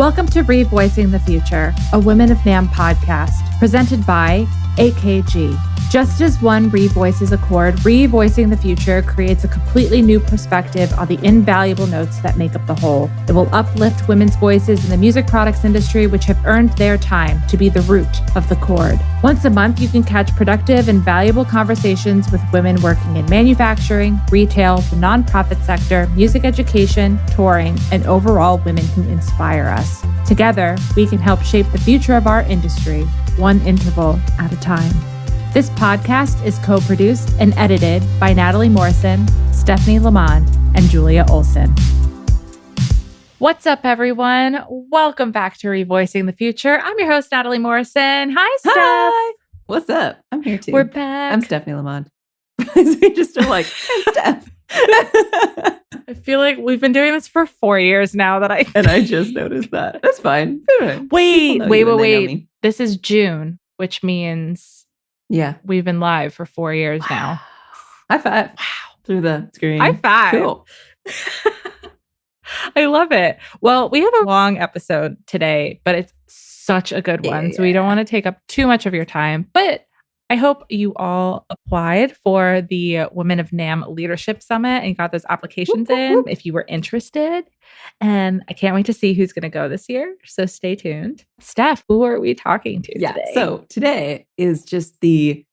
Welcome to ReVoicing the Future, a Women of NAMM podcast, presented by AKG. Just as one revoices a chord, ReVoicing the Future creates a completely new perspective on the invaluable notes that make up the whole. It will uplift women's voices in the music products industry, which have earned their time to be the root of the chord. Once a month, you can catch productive and valuable conversations with women working in manufacturing, retail, the nonprofit sector, music education, touring, and overall women who inspire us. Together, we can help shape the future of our industry, one interval at a time. This podcast is co-produced and edited by Natalie Morrison, Stephanie Lamond, and Julia Olsen. What's up, everyone? Welcome back to ReVoicing the Future. I'm your host, Natalie Morrison. Hi, Steph. Hi. What's up? I'm here too. We're back. I'm Stephanie Lamond. We just are like, hey, Steph. I feel like we've been doing this for 4 years now And I just noticed that. That's fine. Wait. This is June, which means... Yeah. We've been live for 4 years now. High five. Wow. Through the screen. High five. Cool. I love it. Well, we have a long episode today, but it's such a good one. So we don't want to take up too much of your time. But I hope you all applied for the Women of NAMM Leadership Summit and got those applications in if you were interested. And I can't wait to see who's going to go this year. So stay tuned. Steph, who are we talking to today? So today is just the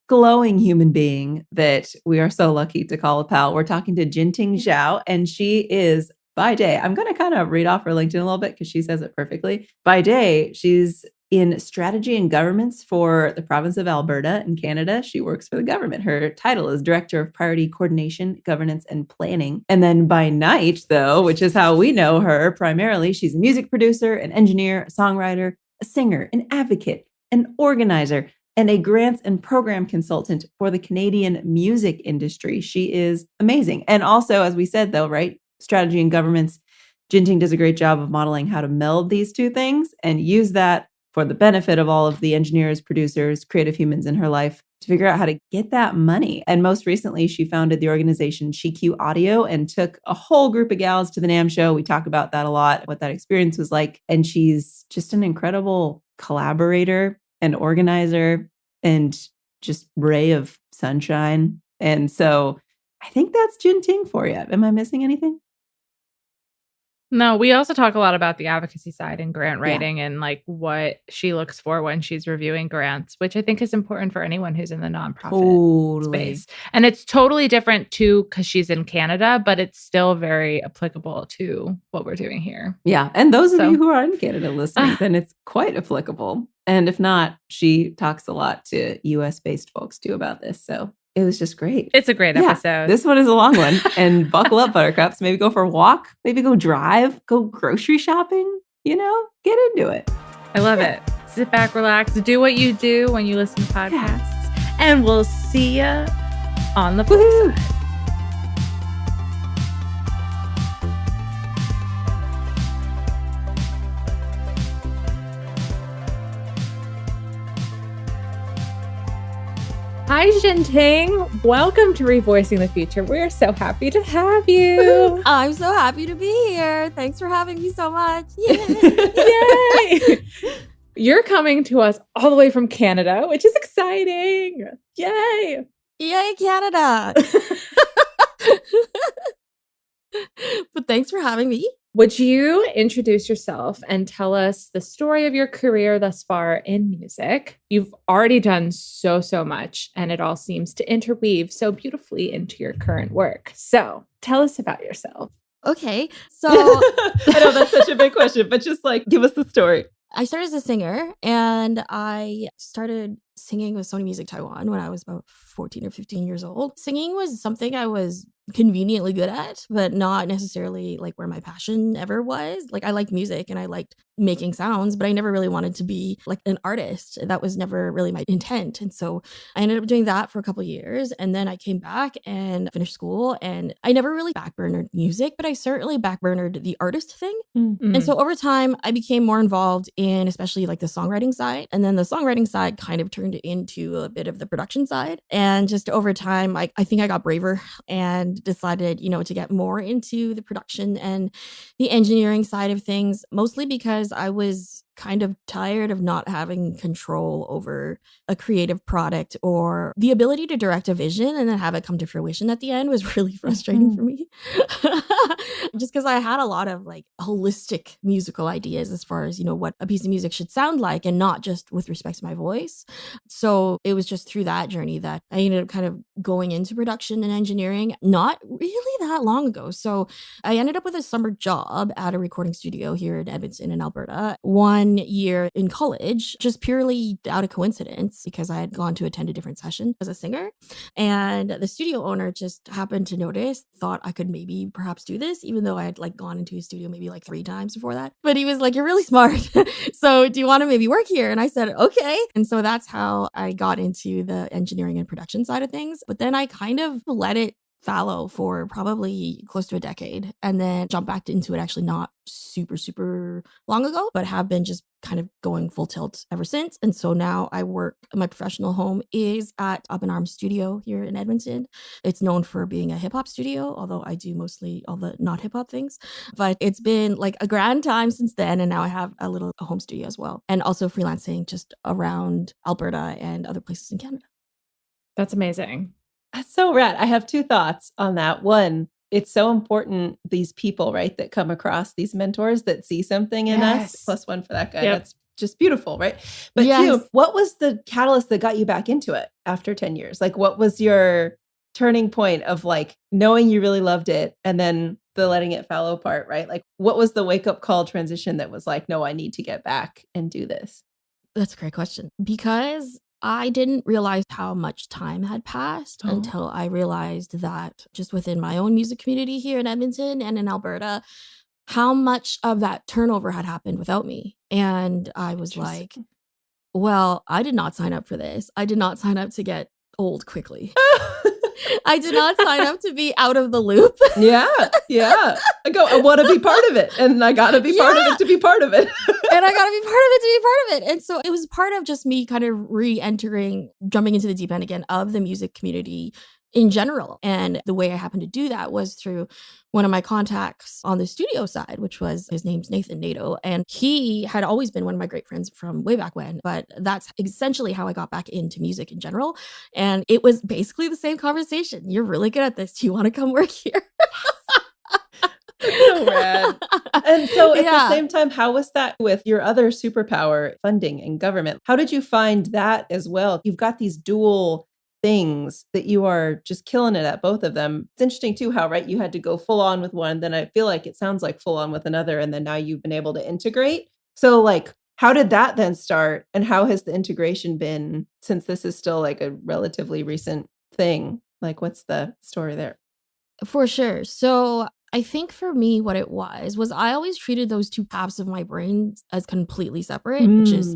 glowing human being that we are so lucky to call a pal. We're talking to Jinting Zhao, and she is by day. I'm going to kind of read off her LinkedIn a little bit because she says it perfectly. By day, she's in strategy and governments for the province of Alberta in Canada. She works for the government. Her title is Director of Priority Coordination, Governance, and Planning. And then by night, though, which is how we know her primarily, she's a music producer, an engineer, a songwriter, a singer, an advocate, an organizer, and a grants and program consultant for the Canadian music industry. She is amazing. And also, as we said, though, right, strategy and governments, Jinting does a great job of modeling how to meld these two things and use that for the benefit of all of the engineers, producers, creative humans in her life to figure out how to get that money. And most recently, she founded the organization SheQ Audio and took a whole group of gals to the NAMM Show. We talk about that a lot, what that experience was like. And she's just an incredible collaborator and organizer and just ray of sunshine. And so I think that's Jinting for you. Am I missing anything? No, we also talk a lot about the advocacy side and grant writing and like what she looks for when she's reviewing grants, which I think is important for anyone who's in the nonprofit space. And it's totally different too because she's in Canada, but it's still very applicable to what we're doing here. Yeah. And those of you who are in Canada listening, then it's quite applicable. And if not, she talks a lot to US-based folks too about this. So it was just great. It's a great episode. This one is a long one. And buckle up, buttercups. Maybe go for a walk. Maybe go drive. Go grocery shopping. You know, get into it. I love it. Sit back, relax. Do what you do when you listen to podcasts. And we'll see you on the flip side. Hi, Jinting. Welcome to ReVoicing the Future. We're so happy to have you. I'm so happy to be here. Thanks for having me so much. Yay! You're coming to us all the way from Canada, which is exciting. Yay! Yay, Canada. But thanks for having me. Would you introduce yourself and tell us the story of your career thus far in music? You've already done so much, and it all seems to interweave so beautifully into your current work. So tell us about yourself. Okay, so... I know that's such a big question, but just like, give us the story. I started as a singer, and I started singing with Sony Music Taiwan when I was about 14 or 15 years old. Singing was something I was conveniently good at, but not necessarily like where my passion ever was. Like I liked music and I liked making sounds, but I never really wanted to be like an artist. That was never really my intent. And so I ended up doing that for a couple of years. And then I came back and finished school, and I never really backburnered music, but I certainly backburnered the artist thing. Mm-hmm. And so over time, I became more involved in especially like the songwriting side. And then the songwriting side kind of turned into a bit of the production side. And just over time, I think I got braver and decided, to get more into the production and the engineering side of things, mostly because I was kind of tired of not having control over a creative product or the ability to direct a vision and then have it come to fruition at the end was really frustrating for me. Just because I had a lot of like holistic musical ideas as far as, what a piece of music should sound like and not just with respect to my voice. So it was just through that journey that I ended up kind of going into production and engineering not really that long ago. So I ended up with a summer job at a recording studio here in Edmonton in Alberta. One year in college, just purely out of coincidence because I had gone to attend a different session as a singer. And the studio owner just happened to notice, thought I could maybe perhaps do this, even though I had like gone into his studio maybe like 3 times before that. But he was like, "You're really smart. So do you want to maybe work here?" And I said, "Okay." And so that's how I got into the engineering and production side of things. But then I kind of let it fallow for probably close to a decade and then jumped back into it actually not super long ago, but have been just kind of going full tilt ever since. And so now I work, my professional home is at Up in Arms Studio here in Edmonton. It's known for being a hip hop studio, although I do mostly all the not hip hop things. But it's been like a grand time since then. And now I have a little home studio as well. And also freelancing just around Alberta and other places in Canada. That's amazing. That's so rad. I have 2 thoughts on that. One, it's so important, these people, right, that come across these mentors that see something in us. +1 for that guy. Yep. That's just beautiful, right? But 2, what was the catalyst that got you back into it after 10 years? Like, what was your turning point of like knowing you really loved it and then the letting it fallow part, right? Like, what was the wake-up call transition that was like, no, I need to get back and do this? That's a great question. Because I didn't realize how much time had passed until I realized that just within my own music community here in Edmonton and in Alberta, how much of that turnover had happened without me. And I was like, well, I did not sign up for this. I did not sign up to get old quickly. I did not sign up to be out of the loop. Yeah. I want to be part of it. And I got to be part of it to be part of it. And I got to be part of it to be part of it. And so it was part of just me kind of re-entering, jumping into the deep end again of the music community in general. And the way I happened to do that was through one of my contacts on the studio side, which was, his name's Nathan Nato. And he had always been one of my great friends from way back when, but that's essentially how I got back into music in general. And it was basically the same conversation. "You're really good at this. Do you want to come work here?" So rad. And so at the same time, how was that with your other superpower, funding and government? How did you find that as well? You've got these dual things that you are just killing it at, both of them. It's interesting too how, right, you had to go full on with one, then I feel like it sounds like full on with another, and then now you've been able to integrate. So like, how did that then start? And how has the integration been, since this is still like a relatively recent thing? Like, what's the story there? For sure. So I think for me, what it was I always treated those 2 halves of my brain as completely separate, which is,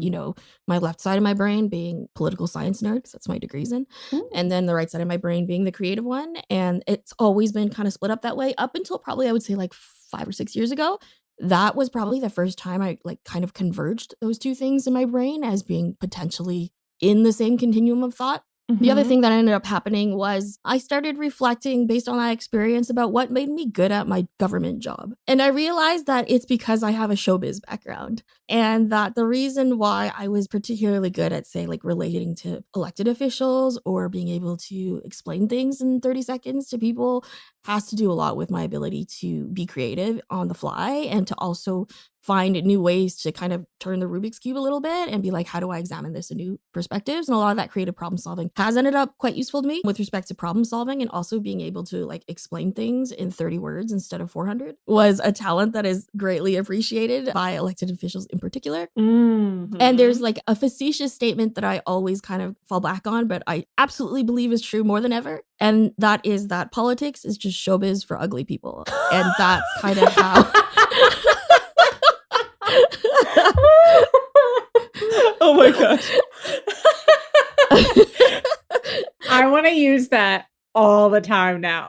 my left side of my brain being political science nerd, because that's my degrees in, and then the right side of my brain being the creative one. And it's always been kind of split up that way up until probably, I would say like 5 or 6 years ago. That was probably the first time I like kind of converged those 2 things in my brain as being potentially in the same continuum of thought. The other thing that ended up happening was I started reflecting based on that experience about what made me good at my government job. And I realized that it's because I have a showbiz background, and that the reason why I was particularly good at, say, like relating to elected officials or being able to explain things in 30 seconds to people has to do a lot with my ability to be creative on the fly and to also find new ways to kind of turn the Rubik's Cube a little bit and be like, how do I examine this in new perspectives? And a lot of that creative problem solving has ended up quite useful to me with respect to problem solving, and also being able to like explain things in 30 words instead of 400 was a talent that is greatly appreciated by elected officials in particular. And there's like a facetious statement that I always kind of fall back on, but I absolutely believe is true more than ever. And that is that politics is just showbiz for ugly people. And that's kind of how... gosh. I want to use that all the time now.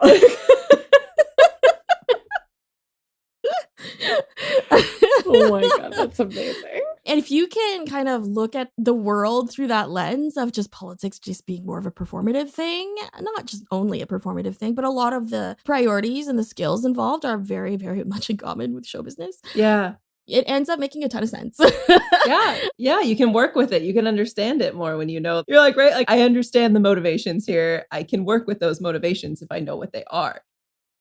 Oh my God, that's amazing. And if you can kind of look at the world through that lens of just politics just being more of a performative thing, not just only a performative thing, but a lot of the priorities and the skills involved are very, very much in common with show business. Yeah. It ends up making a ton of sense. Yeah, you can work with it. You can understand it more when you know. You're like, right, like I understand the motivations here. I can work with those motivations if I know what they are.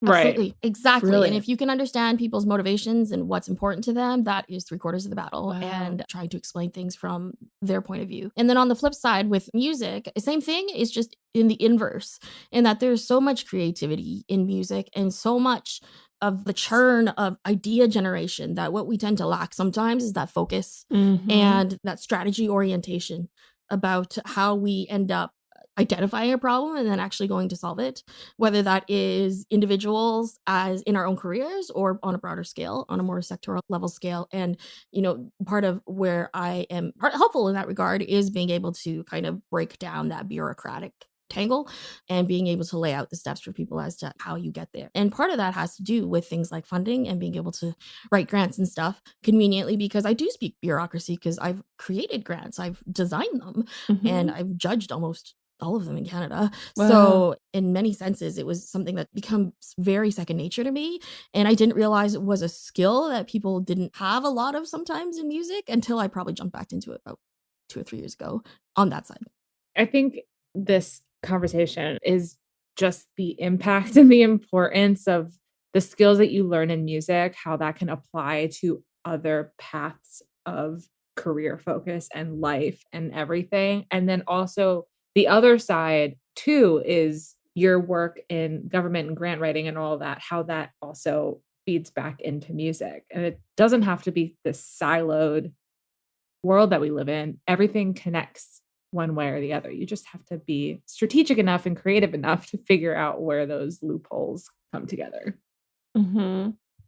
Absolutely. Right. Exactly. Brilliant. And if you can understand people's motivations and what's important to them, that is 3/4 of the battle. Wow. And trying to explain things from their point of view. And then on the flip side with music, same thing is just in the inverse, in that there's so much creativity in music and so much of the churn of idea generation that what we tend to lack sometimes is that focus and that strategy orientation about how we end up identifying a problem and then actually going to solve it, whether that is individuals as in our own careers or on a broader scale, on a more sectoral level scale. And, part of where I am helpful in that regard is being able to kind of break down that bureaucratic tangle and being able to lay out the steps for people as to how you get there. And part of that has to do with things like funding and being able to write grants and stuff conveniently, because I do speak bureaucracy because I've created grants, I've designed them, and I've judged almost all of them in Canada. Wow. So in many senses, it was something that becomes very second nature to me. And I didn't realize it was a skill that people didn't have a lot of sometimes in music until I probably jumped back into it about 2 or 3 years ago on that side. I think this conversation is just the impact and the importance of the skills that you learn in music, how that can apply to other paths of career focus and life and everything. And then also the other side too is your work in government and grant writing and all that, how that also feeds back into music. And it doesn't have to be this siloed world that we live in. Everything connects one way or the other. You just have to be strategic enough and creative enough to figure out where those loopholes come together.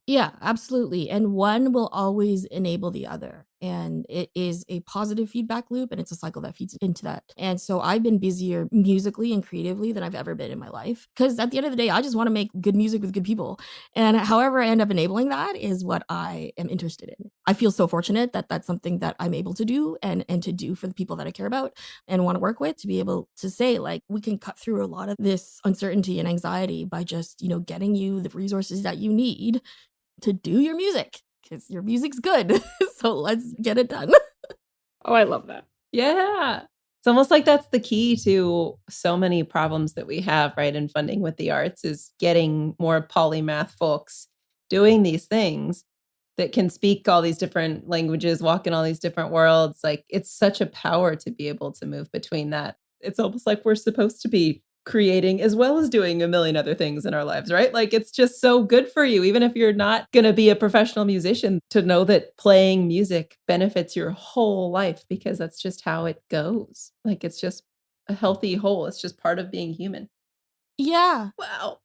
Yeah, absolutely. And one will always enable the other. And it is a positive feedback loop, and it's a cycle that feeds into that. And so I've been busier musically and creatively than I've ever been in my life. Because at the end of the day, I just want to make good music with good people. And however I end up enabling that is what I am interested in. I feel so fortunate that that's something that I'm able to do and to do for the people that I care about and want to work with, to be able to say, like, we can cut through a lot of this uncertainty and anxiety by just, getting you the resources that you need to do your music, because your music's good. So let's get it done. Oh, I love that. Yeah. It's almost like that's the key to so many problems that we have, right, in funding with the arts, is getting more polymath folks doing these things that can speak all these different languages, walk in all these different worlds. Like, it's such a power to be able to move between that. It's almost like we're supposed to be creating as well as doing a million other things in our lives, right? Like, it's just so good for you, even if you're not going to be a professional musician, to know that playing music benefits your whole life, because that's just how it goes. Like, it's just a healthy whole. It's just part of being human. Yeah, Wow.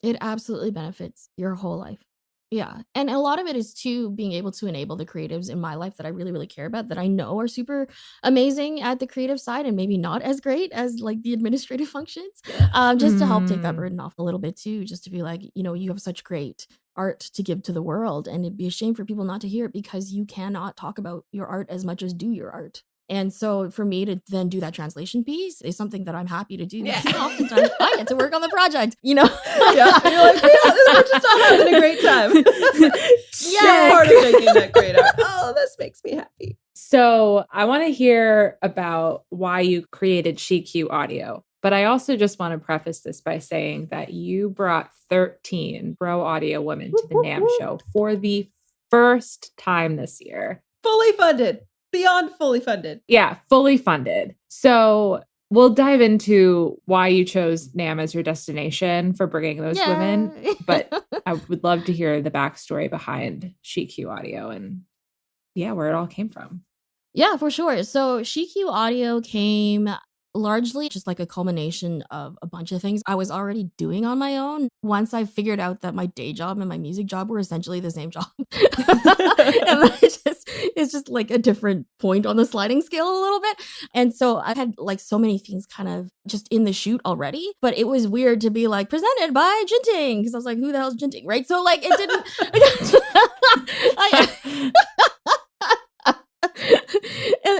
it absolutely benefits your whole life. Yeah. And a lot of it is too being able to enable the creatives in my life that I really, really care about, that I know are super amazing at the creative side and maybe not as great as like the administrative functions, just to help take that burden off a little bit too, just to be like, you have such great art to give to the world, and it'd be a shame for people not to hear it because you cannot talk about your art as much as do your art. And so for me to then do that translation piece is something that I'm happy to do. Yeah. Because oftentimes I get to work on the project, Yeah. And you're like, we're just all having a great time. Yeah. You're part of making that great art. Oh, this makes me happy. So I want to hear about why you created SheQ Audio. But I also just want to preface this by saying that you brought 13 pro audio women to the NAMM Show for the first time this year. Fully funded. Beyond fully funded. Yeah, fully funded. So we'll dive into why you chose NAMM as your destination for bringing those women. But I would love to hear the backstory behind SheQ Audio and where it all came from. Yeah, for sure. So SheQ Audio came largely just like a culmination of a bunch of things I was already doing on my own. Once I figured out that my day job and my music job were essentially the same job. And I just it's just like a different point on the sliding scale a little bit. And so I had like so many things kind of just in the shoot already, but it was weird to be like presented by Jinting, because I was like, who the hell's Jinting, right? So like it didn't.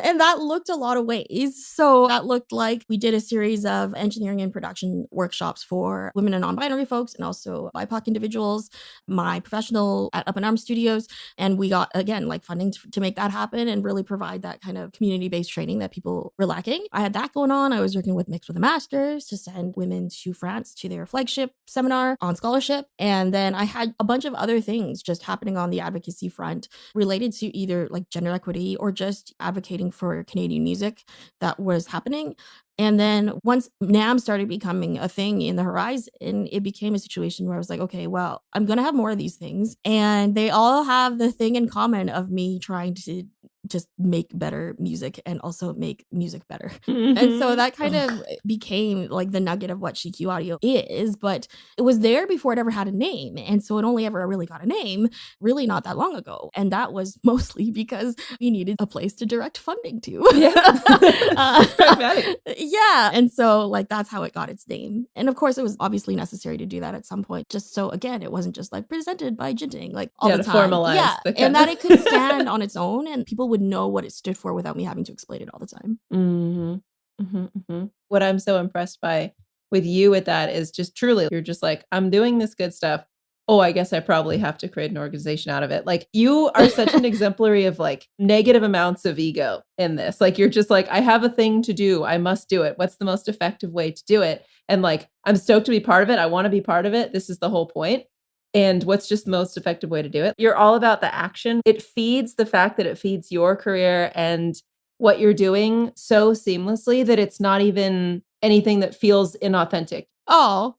And that looked a lot of ways. So that looked like we did a series of engineering and production workshops for women and non-binary folks and also BIPOC individuals, my professional at Up and Arm Studios. And we got, again, like funding to make that happen and really provide that kind of community-based training that people were lacking. I had that going on. I was working with Mixed with a Masters to send women to France to their flagship seminar on scholarship. And then I had a bunch of other things just happening on the advocacy front related to either like gender equity or just advocating for Canadian music that was happening. And then once NAMM started becoming a thing in the horizon, it became a situation where I was like, okay, well, I'm going to have more of these things. And they all have the thing in common of me trying to just make better music and also make music better. Mm-hmm. And so that kind of became like the nugget of what CQ Audio is, but it was there before it ever had a name. And so it only ever really got a name really not that long ago. And that was mostly because we needed a place to direct funding to. Yeah. And so like that's how it got its name. And of course it was obviously necessary to do that at some point. Just so again, it wasn't just like presented by Jinting like all the time. Formalize and that it could stand on its own and people would know what it stood for without me having to explain it all the time. Mm-hmm. Mm-hmm, mm-hmm. What I'm so impressed by with you with that is just truly, you're just like, I'm doing this good stuff. Oh, I guess I probably have to create an organization out of it. Like you are such an exemplary of like negative amounts of ego in this. Like you're just like, I have a thing to do. I must do it. What's the most effective way to do it? And like, I'm stoked to be part of it. I want to be part of it. This is the whole point. And what's just the most effective way to do it? You're all about the action. It feeds the fact that it feeds your career and what you're doing so seamlessly that it's not even anything that feels inauthentic. Oh,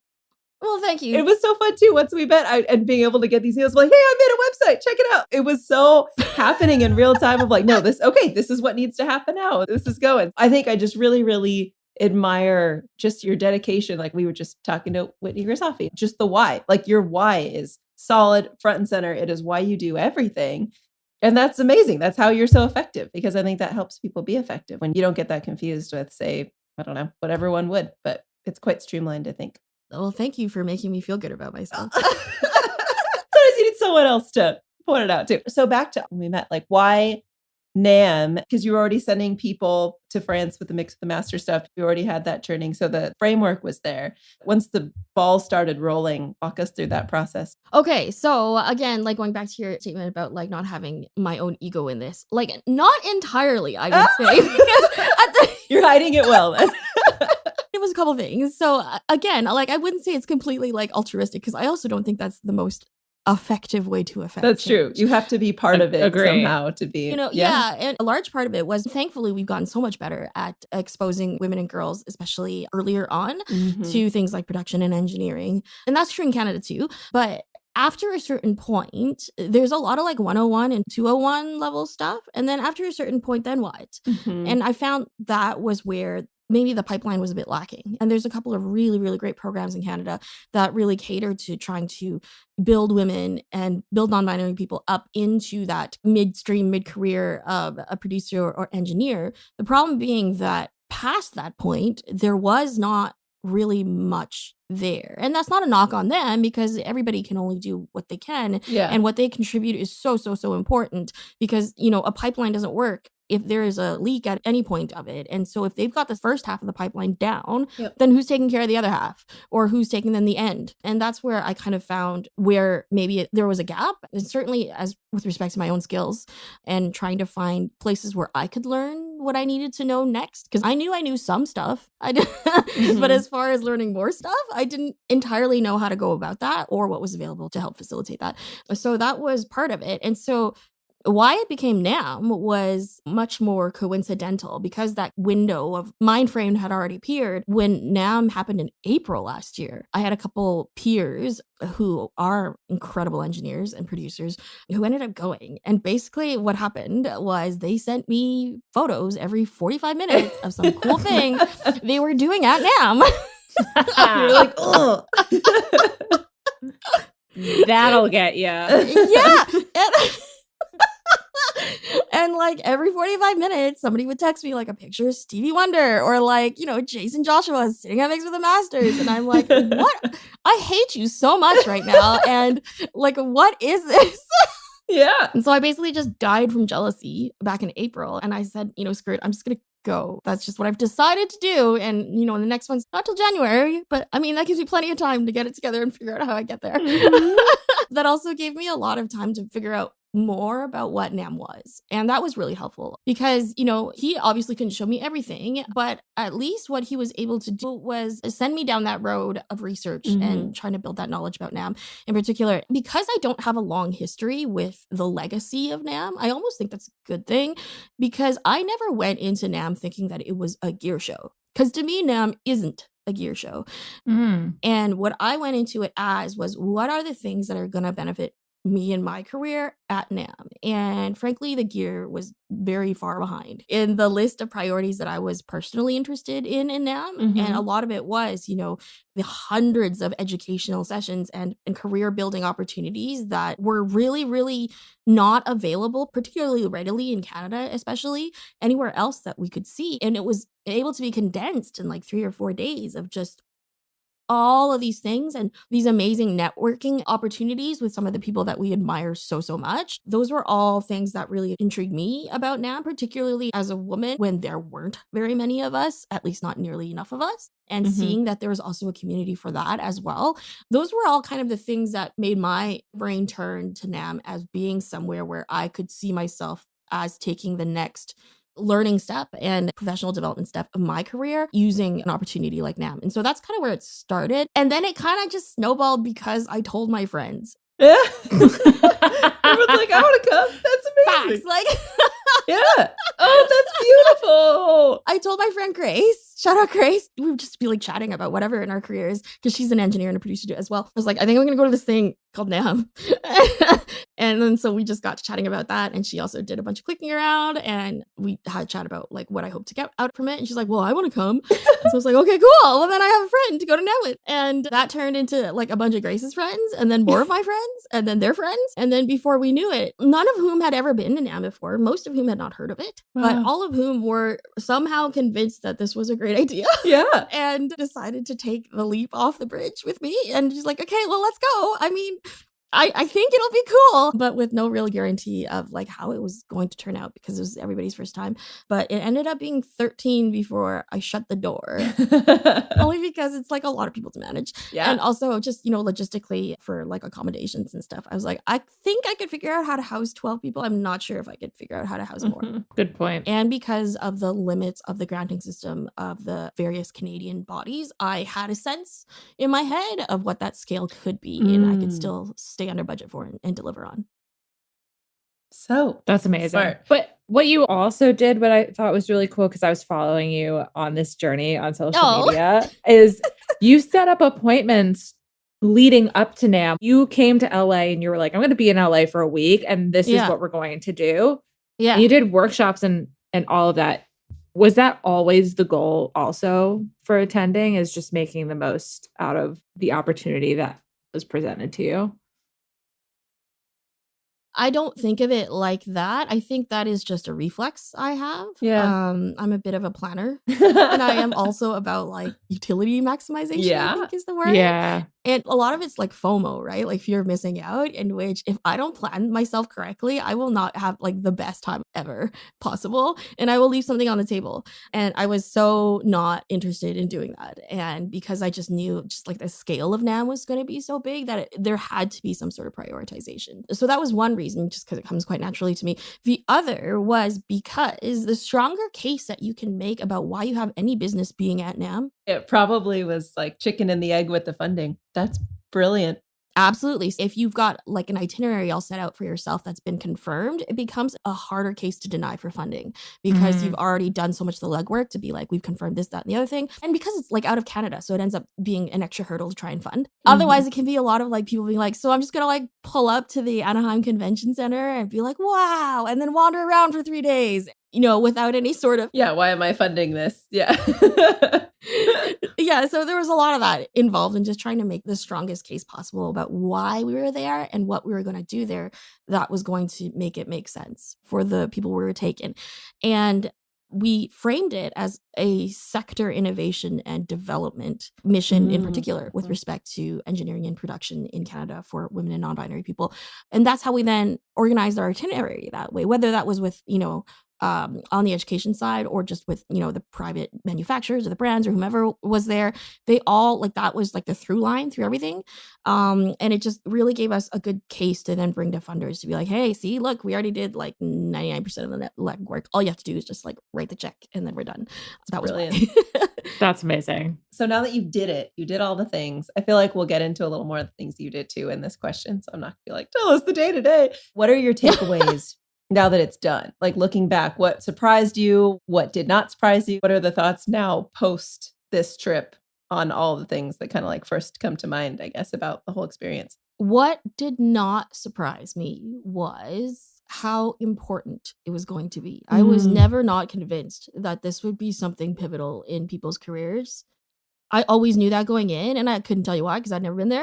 well, thank you. It was so fun too. Once we met and being able to get these emails like, hey, I made a website. Check it out. It was so happening in real time of like, no, this is what needs to happen now. This is going. I think I just really, really admire just your dedication. Like we were just talking to Whitney Grisafi, just the why, like your why is solid front and center. It is why you do everything. And that's amazing. That's how you're so effective, because I think that helps people be effective when you don't get that confused with, say, I don't know, what everyone would, but it's quite streamlined, I think. Well, thank you for making me feel good about myself. Sometimes you need someone else to point it out too. So back to when we met, like why NAMM, because you were already sending people to France with the Mix with the Master stuff. You already had that churning. So the framework was there. Once the ball started rolling, walk us through that process. Okay. So again, like going back to your statement about like not having my own ego in this, like not entirely, I would say. Because you're hiding it well then. It was a couple things. So again, like I wouldn't say it's completely like altruistic because I also don't think that's the most effective way to affect That's change. True. You have to be part of it somehow to be, yeah. And a large part of it was thankfully we've gotten so much better at exposing women and girls, especially earlier on, to things like production and engineering. And that's true in Canada too. But after a certain point, there's a lot of like 101 and 201 level stuff. And then after a certain point, then what? And I found that was where maybe the pipeline was a bit lacking. And there's a couple of really, really great programs in Canada that really cater to trying to build women and build non-binary people up into that midstream, mid-career a producer or engineer. The problem being that past that point, there was not really much there. And that's not a knock on them because everybody can only do what they can. Yeah. And what they contribute is so, so, so important because, a pipeline doesn't work if there is a leak at any point of it. And so if they've got the first half of the pipeline down, then who's taking care of the other half or who's taking then the end? And that's where I kind of found where maybe there was a gap. And certainly as with respect to my own skills and trying to find places where I could learn what I needed to know next. Because I knew some stuff. I did, but as far as learning more stuff, I didn't entirely know how to go about that or what was available to help facilitate that. So that was part of it. And so why it became NAMM was much more coincidental because that window of Mindframe had already appeared when NAMM happened in April last year. I had a couple peers who are incredible engineers and producers who ended up going. And basically what happened was they sent me photos every 45 minutes of some cool thing they were doing at NAMM. You're like, oh. That'll get you. Yeah. And like every 45 minutes, somebody would text me like a picture of Stevie Wonder or like, Jason Joshua sitting at Mix with the Masters. And I'm like, what? I hate you so much right now. And like, what is this? Yeah. And so I basically just died from jealousy back in April. And I said, screw it, I'm just going to go. That's just what I've decided to do. And, the next one's not till January, but I mean, that gives me plenty of time to get it together and figure out how I get there. That also gave me a lot of time to figure out more about what NAMM was. And that was really helpful because, he obviously couldn't show me everything, but at least what he was able to do was send me down that road of research and trying to build that knowledge about NAMM. In particular, because I don't have a long history with the legacy of NAMM, I almost think that's a good thing because I never went into NAMM thinking that it was a gear show. Because to me, NAMM isn't a gear show. And what I went into it as was, what are the things that are going to benefit me and my career at NAMM? And frankly, the gear was very far behind in the list of priorities that I was personally interested in NAMM. And a lot of it was, the hundreds of educational sessions and career building opportunities that were really, really not available, particularly readily in Canada, especially anywhere else that we could see. And it was able to be condensed in like 3 or 4 days of just all of these things and these amazing networking opportunities with some of the people that we admire so much. Those were all things that really intrigued me about NAMM, particularly as a woman when there weren't very many of us, at least not nearly enough of us. And seeing that there was also a community for that as well. Those were all kind of the things that made my brain turn to NAMM as being somewhere where I could see myself as taking the next learning step and professional development step of my career using an opportunity like NAMM. And so that's kind of where it started. And then it kind of just snowballed because I told my friends. Yeah. Everyone's like, I want to come. That's amazing. Facts, like, yeah. Oh, that's beautiful. I told my friend Grace, shout out Grace. We would just be like chatting about whatever in our careers because she's an engineer and a producer as well. I was like, I think I'm going to go to this thing called NAMM. And then so we just got to chatting about that. And she also did a bunch of clicking around and we had a chat about like what I hope to get out from it. And she's like, well, I want to come. So I was like, okay, cool. Well, then I have a friend to go to NAMM with. And that turned into like a bunch of Grace's friends and then more of my friends and then their friends. And then before we knew it, none of whom had ever been to NAMM before, most of whom had not heard of it, but all of whom were somehow convinced that this was a great idea. Yeah. And decided to take the leap off the bridge with me. And she's like, okay, well, let's go. I mean, I think it'll be cool, but with no real guarantee of like how it was going to turn out because it was everybody's first time. But it ended up being 13 before I shut the door, only because it's like a lot of people to manage. Yeah. And also just, logistically for like accommodations and stuff. I was like, I think I could figure out how to house 12 people. I'm not sure if I could figure out how to house more. Good point. And because of the limits of the granting system of the various Canadian bodies, I had a sense in my head of what that scale could be. And I could still stay under budget for and deliver on. So that's amazing. Smart. But what you also did, what I thought was really cool, because I was following you on this journey on social media, is you set up appointments leading up to NAMM. You came to LA and you were like, I'm going to be in LA for a week and this is what we're going to do. Yeah. And you did workshops and all of that. Was that always the goal also for attending, is just making the most out of the opportunity that was presented to you? I don't think of it like that. I think that is just a reflex I have. Yeah. I'm a bit of a planner. And I am also about like utility maximization, I think is the word. Yeah. And a lot of it's like FOMO, right? Like fear of missing out, in which if I don't plan myself correctly, I will not have like the best time ever possible. And I will leave something on the table. And I was so not interested in doing that. And because I just knew just like the scale of NAMM was going to be so big that there had to be some sort of prioritization. So that was one reason, just because it comes quite naturally to me. The other was because the stronger case that you can make about why you have any business being at NAMM. It probably was like chicken and the egg with the funding. That's brilliant. Absolutely. If you've got like an itinerary all set out for yourself that's been confirmed, it becomes a harder case to deny for funding because you've already done so much of the legwork to be like, we've confirmed this, that, and the other thing. And because it's like out of Canada, so it ends up being an extra hurdle to try and fund. Otherwise, it can be a lot of like people being like, so I'm just going to like pull up to the Anaheim Convention Center and be like, wow, and then wander around for 3 days. without any sort of Yeah, why am I funding this? Yeah. yeah, so there was a lot of that involved in just trying to make the strongest case possible about why we were there and what we were going to do there that was going to make it make sense for the people we were taking. And we framed it as a sector innovation and development mission in particular with respect to engineering and production in Canada for women and non-binary people. And that's how we then organized our itinerary that way, whether that was with, on the education side or just with, the private manufacturers or the brands or whomever was there. They all that was the through line through everything. And it just really gave us a good case to then bring to funders to be like, hey, see, look, we already did 99% of the legwork. All you have to do is just write the check and then we're done. So that was brilliant. That's amazing. So now that you did it, you did all the things. I feel like we'll get into a little more of the things you did too in this question. So I'm not going to be tell us the day to day. What are your takeaways now that it's done? Looking back, what surprised you? What did not surprise you? What are the thoughts now post this trip on all the things that kind of first come to mind, I guess, about the whole experience? What did not surprise me was how important it was going to be. I was never not convinced that this would be something pivotal in people's careers. I always knew that going in, and I couldn't tell you why because I'd never been there.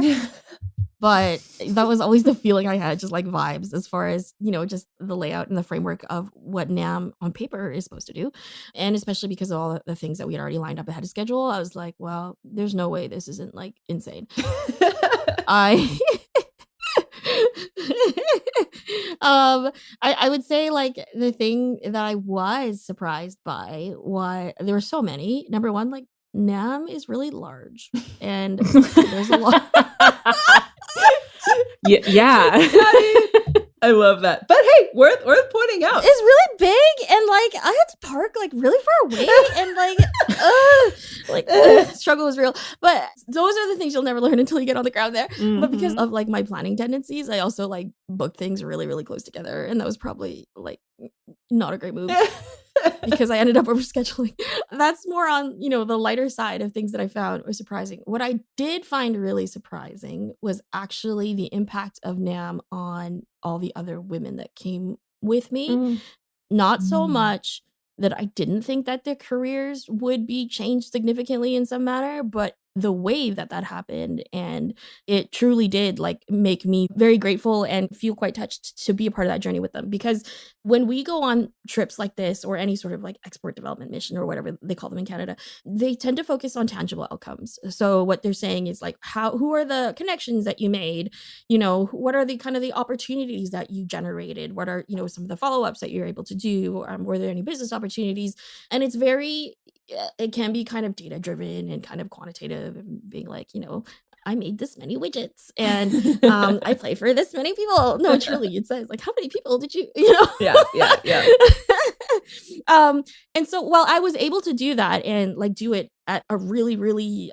But that was always the feeling I had, just vibes as far as, just the layout and the framework of what NAMM on paper is supposed to do. And especially because of all the things that we had already lined up ahead of schedule, I was like, well, there's no way this isn't insane. I would say the thing that I was surprised by was there were so many. Number one, NAMM is really large and there's a lot. Yeah. I love that. But hey, worth pointing out. It's really big and I had to park really far away and struggle was real. But those are the things you'll never learn until you get on the ground there. But because of my planning tendencies, I also booked things really, really close together. And that was probably not a great move. Because I ended up overscheduling. That's more on, the lighter side of things that I found was surprising. What I did find really surprising was actually the impact of NAMM on all the other women that came with me. Not so much that I didn't think that their careers would be changed significantly in some manner, but the way that happened. And it truly did make me very grateful and feel quite touched to be a part of that journey with them. Because when we go on trips like this or any sort of export development mission or whatever they call them in Canada, they tend to focus on tangible outcomes. So what they're saying is who are the connections that you made? What are the kind of the opportunities that you generated? What are, some of the follow-ups that you're able to do? Were there any business opportunities? And it's it can be kind of data driven and kind of quantitative and being I made this many widgets and I play for this many people. No, truly, it says how many people did you, Yeah. And so while I was able to do that and do it at a really, really,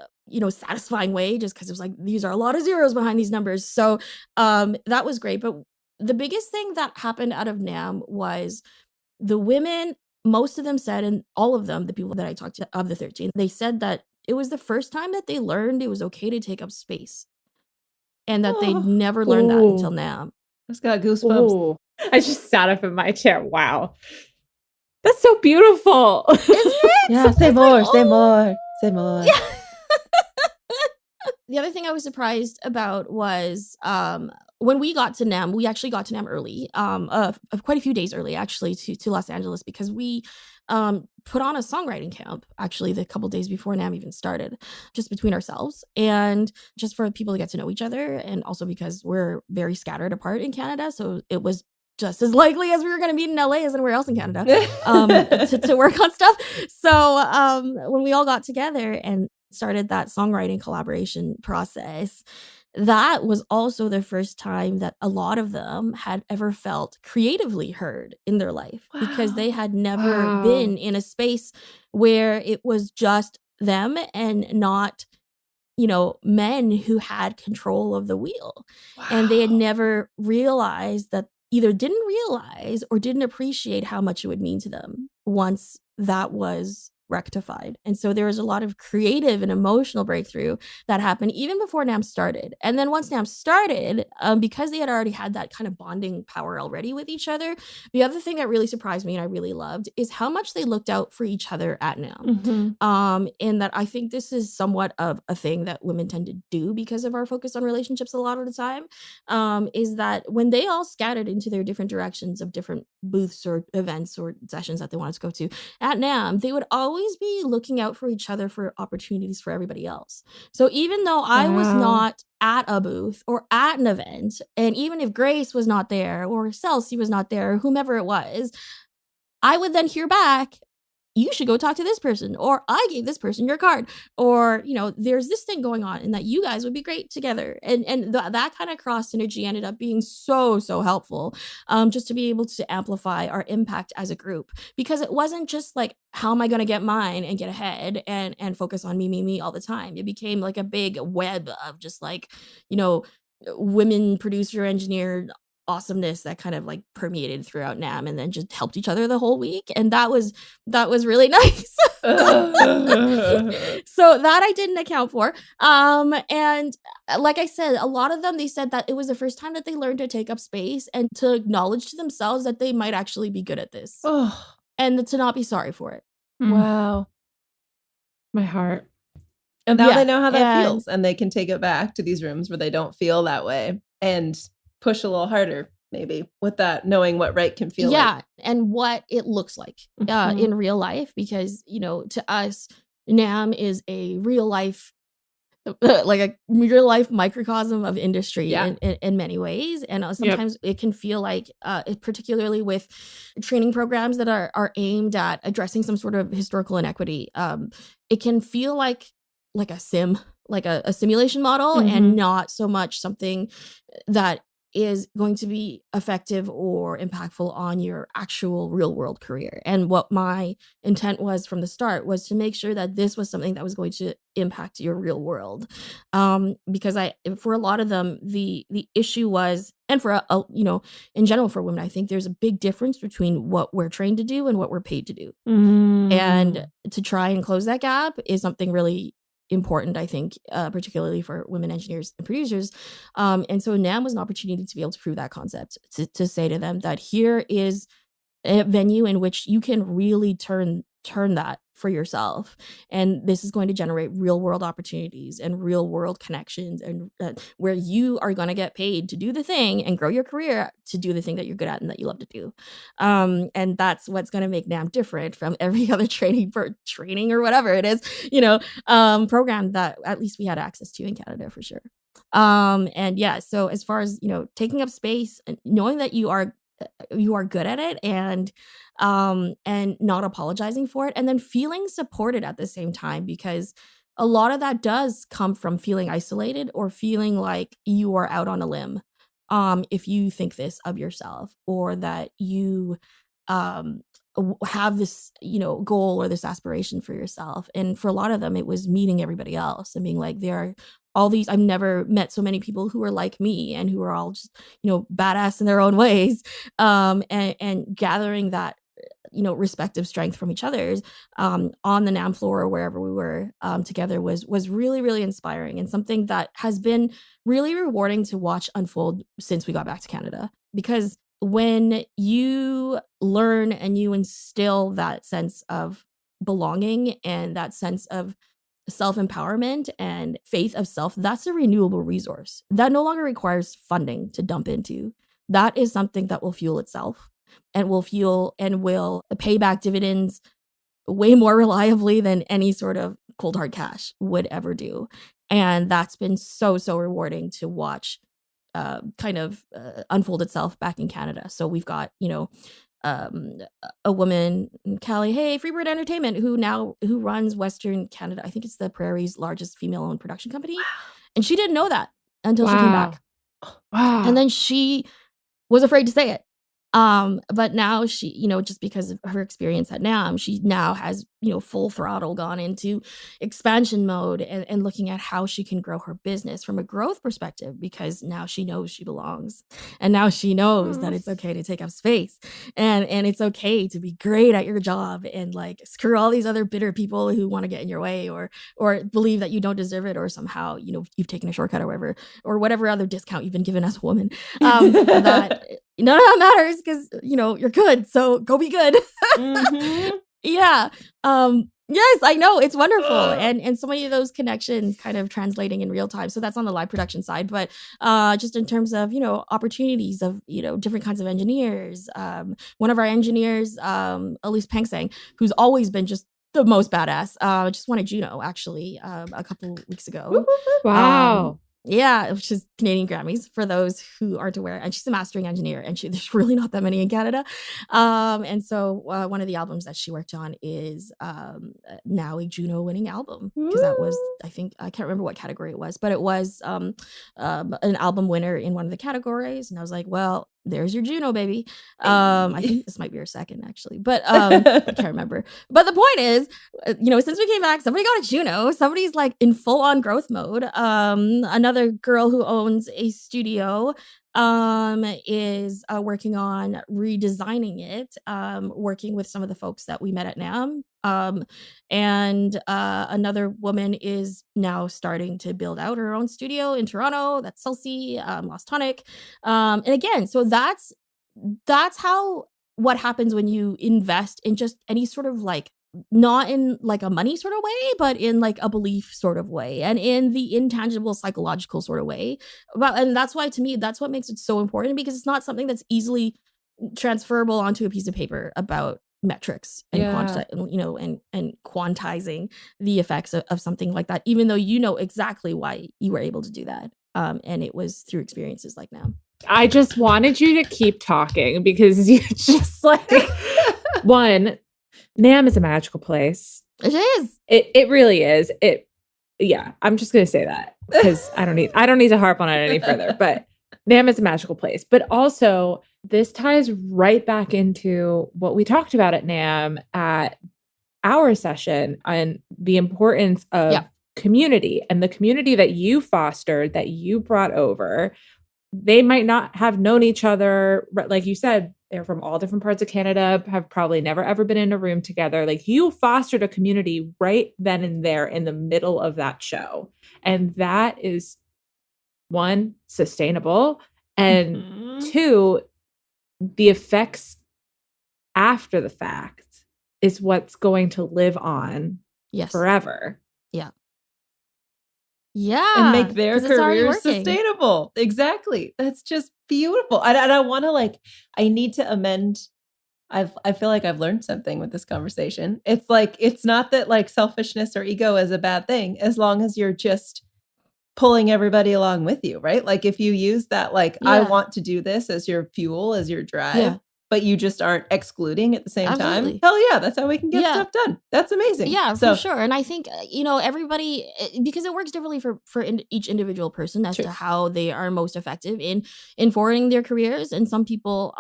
satisfying way, just because it was these are a lot of zeros behind these numbers. So that was great. But the biggest thing that happened out of NAMM was the women. Most of them said, and all of them, the people that I talked to of the 13, they said that it was the first time that they learned it was okay to take up space. And that they'd never learned that until NAMM. I just got goosebumps. Ooh. I just sat up in my chair. Wow. That's so beautiful. Isn't it? Yeah, say more, say more, say more. Yeah. The other thing I was surprised about was when we got to NAMM, we actually got to NAMM early, quite a few days early, actually, to Los Angeles, because we put on a songwriting camp, actually, the couple days before NAMM even started, just between ourselves and just for people to get to know each other. And also because we're very scattered apart in Canada. So it was just as likely as we were going to meet in LA as anywhere else in Canada to work on stuff. So when we all got together and started that songwriting collaboration process, that was also the first time that a lot of them had ever felt creatively heard in their life. Wow. Because they had never been in a space where it was just them and not, men who had control of the wheel. Wow. And they had never realized that, either didn't realize or didn't appreciate how much it would mean to them once that was rectified. And so there was a lot of creative and emotional breakthrough that happened even before NAMM started. And then once NAMM started, because they had already had that kind of bonding power already with each other, the other thing that really surprised me and I really loved is how much they looked out for each other at NAMM. In that I think this is somewhat of a thing that women tend to do because of our focus on relationships a lot of the time, is that when they all scattered into their different directions of different booths or events or sessions that they wanted to go to at NAMM, they would always be looking out for each other for opportunities for everybody else. So even though I was not at a booth or at an event, and even if Grace was not there or Celsi was not there, or whomever it was, I would then hear back, you should go talk to this person, or I gave this person your card, or, there's this thing going on and that you guys would be great together. And that kind of cross synergy ended up being so helpful, just to be able to amplify our impact as a group, because it wasn't just like, how am I going to get mine and get ahead and focus on me all the time. It became like a big web of just like, women producer, engineer, awesomeness that kind of like permeated throughout NAMM and then just helped each other the whole week. And that was really nice. So that I didn't account for. And like I said, a lot of them, they said that it was the first time that they learned to take up space and to acknowledge to themselves that they might actually be good at this. And to not be sorry for it. Wow. My heart. And now they know how that feels, and they can take it back to these rooms where they don't feel that way and push a little harder, maybe, with that, knowing what right can feel like. And what it looks like in real life, because, to us, NAMM is a real life, like a real life microcosm of industry in many ways. And sometimes it can feel like, particularly with training programs that are aimed at addressing some sort of historical inequity, it can feel like a sim, like a simulation model, and not so much something that is going to be effective or impactful on your actual real world career. And what my intent was from the start was to make sure that this was something that was going to impact your real world. Because for a lot of them, the issue was, and for, in general for women, I think there's a big difference between what we're trained to do and what we're paid to do. And to try and close that gap is something really important, I think, particularly for women engineers and producers. And so NAMM was an opportunity to be able to prove that concept, to say to them that here is a venue in which you can really turn that for yourself. And this is going to generate real world opportunities and real world connections, and where you are going to get paid to do the thing and grow your career to do the thing that you're good at and that you love to do. And that's what's going to make NAMM different from every other training or whatever it is, program that at least we had access to in Canada for sure. So as far as, taking up space and knowing that you are good at it, and not apologizing for it, and then feeling supported at the same time, because a lot of that does come from feeling isolated or feeling like you are out on a limb, if you think this of yourself, or that you have this, goal or this aspiration for yourself. And for a lot of them, it was meeting everybody else and being like, there are all these, I've never met so many people who are like me and who are all just, badass in their own ways, and gathering that, respective strength from each other's, on the NAMM floor or wherever we were, together was really, really inspiring, and something that has been really rewarding to watch unfold since we got back to Canada. Because when you learn and you instill that sense of belonging and that sense of self-empowerment and faith of self, that's a renewable resource that no longer requires funding to dump into. That is something that will fuel itself and will pay back dividends way more reliably than any sort of cold hard cash would ever do. And that's been so rewarding to watch unfold itself back in Canada. So we've got, a woman, Callie Freebird Entertainment, who runs Western Canada. I think it's the Prairie's largest female-owned production company. Wow. And she didn't know that until she came back. Wow. And then she was afraid to say it. But now she, just because of her experience at NAMM, she now has, full throttle gone into expansion mode and looking at how she can grow her business from a growth perspective, because now she knows she belongs. And now she knows that it's okay to take up space, and it's okay to be great at your job, and like screw all these other bitter people who want to get in your way or believe that you don't deserve it, or somehow, you've taken a shortcut or whatever other discount you've been given as a woman. That none of that matters, because you're good, so go be good. Yeah. Yes, I know, it's wonderful, and so many of those connections kind of translating in real time. So that's on the live production side, but just in terms of opportunities of different kinds of engineers. One of our engineers, Elise Pangsang, who's always been just the most badass, just won a Juno actually a couple weeks ago. Wow. Yeah, which is Canadian Grammys for those who aren't aware. And she's a mastering engineer, and there's really not that many in Canada. And so one of the albums that she worked on is now a Juno winning album, because that was, I can't remember what category it was, but it was an album winner in one of the categories. And I was like, well, there's your Juno, baby. I think this might be her second, actually, but I can't remember. But the point is, since we came back, somebody got a Juno. Somebody's like in full on growth mode. Another girl who owns a studio is working on redesigning it, working with some of the folks that we met at NAMM. And another woman is now starting to build out her own studio in Toronto. That's Celsi, Lost Tonic. And again, so that's how what happens when you invest in just any sort of like, not in like a money sort of way, but in like a belief sort of way, and in the intangible psychological sort of way. And that's why, to me, that's what makes it so important, because it's not something that's easily transferable onto a piece of paper about metrics and and quantizing the effects of something like that, even though exactly why you were able to do that. And it was through experiences like NAMM. I just wanted you to keep talking, because you just like one, NAMM is a magical place. It is. It really is. I'm just gonna say that, because I don't need to harp on it any further. But NAMM is a magical place. But also, this ties right back into what we talked about at NAMM at our session, and the importance of community, and the community that you fostered, that you brought over. They might not have known each other, like you said. They're from all different parts of Canada, have probably never, ever been in a room together. Like, you fostered a community right then and there in the middle of that show. And that is, one, sustainable. And two, the effects after the fact is what's going to live on forever. Yeah. Yeah. And make their career sustainable. Exactly. That's just beautiful. I want to I need to amend. I feel like I've learned something with this conversation. It's like, it's not that like selfishness or ego is a bad thing, as long as you're just pulling everybody along with you, right? Like, if you use that, I want to do this as your fuel, as your drive, but you just aren't excluding at the same time. Hell yeah, that's how we can get stuff done. That's amazing. Yeah, for sure. And I think, everybody, because it works differently for each individual person as to how they are most effective in forwarding their careers. And some people,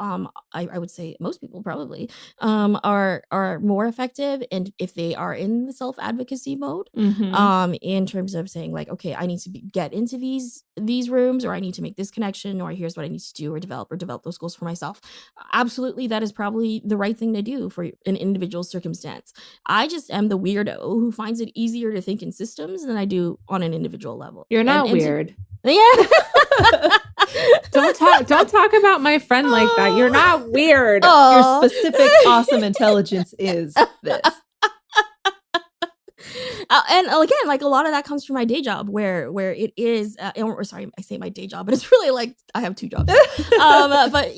I would say most people probably, are more effective, and if they are in the self-advocacy mode, in terms of saying like, okay, I need to get into these rooms, or I need to make this connection, or here's what I need to do, or develop those goals for myself. Absolutely, that is probably the right thing to do for an individual circumstance. I just am the weirdo who finds it easier to think in systems than I do on an individual level. You're not weird. Yeah. Don't talk about my friend like that. You're not weird. Your specific awesome intelligence is this. And again, like, a lot of that comes from my day job, where it is, sorry, I say my day job, but it's really like I have two jobs. But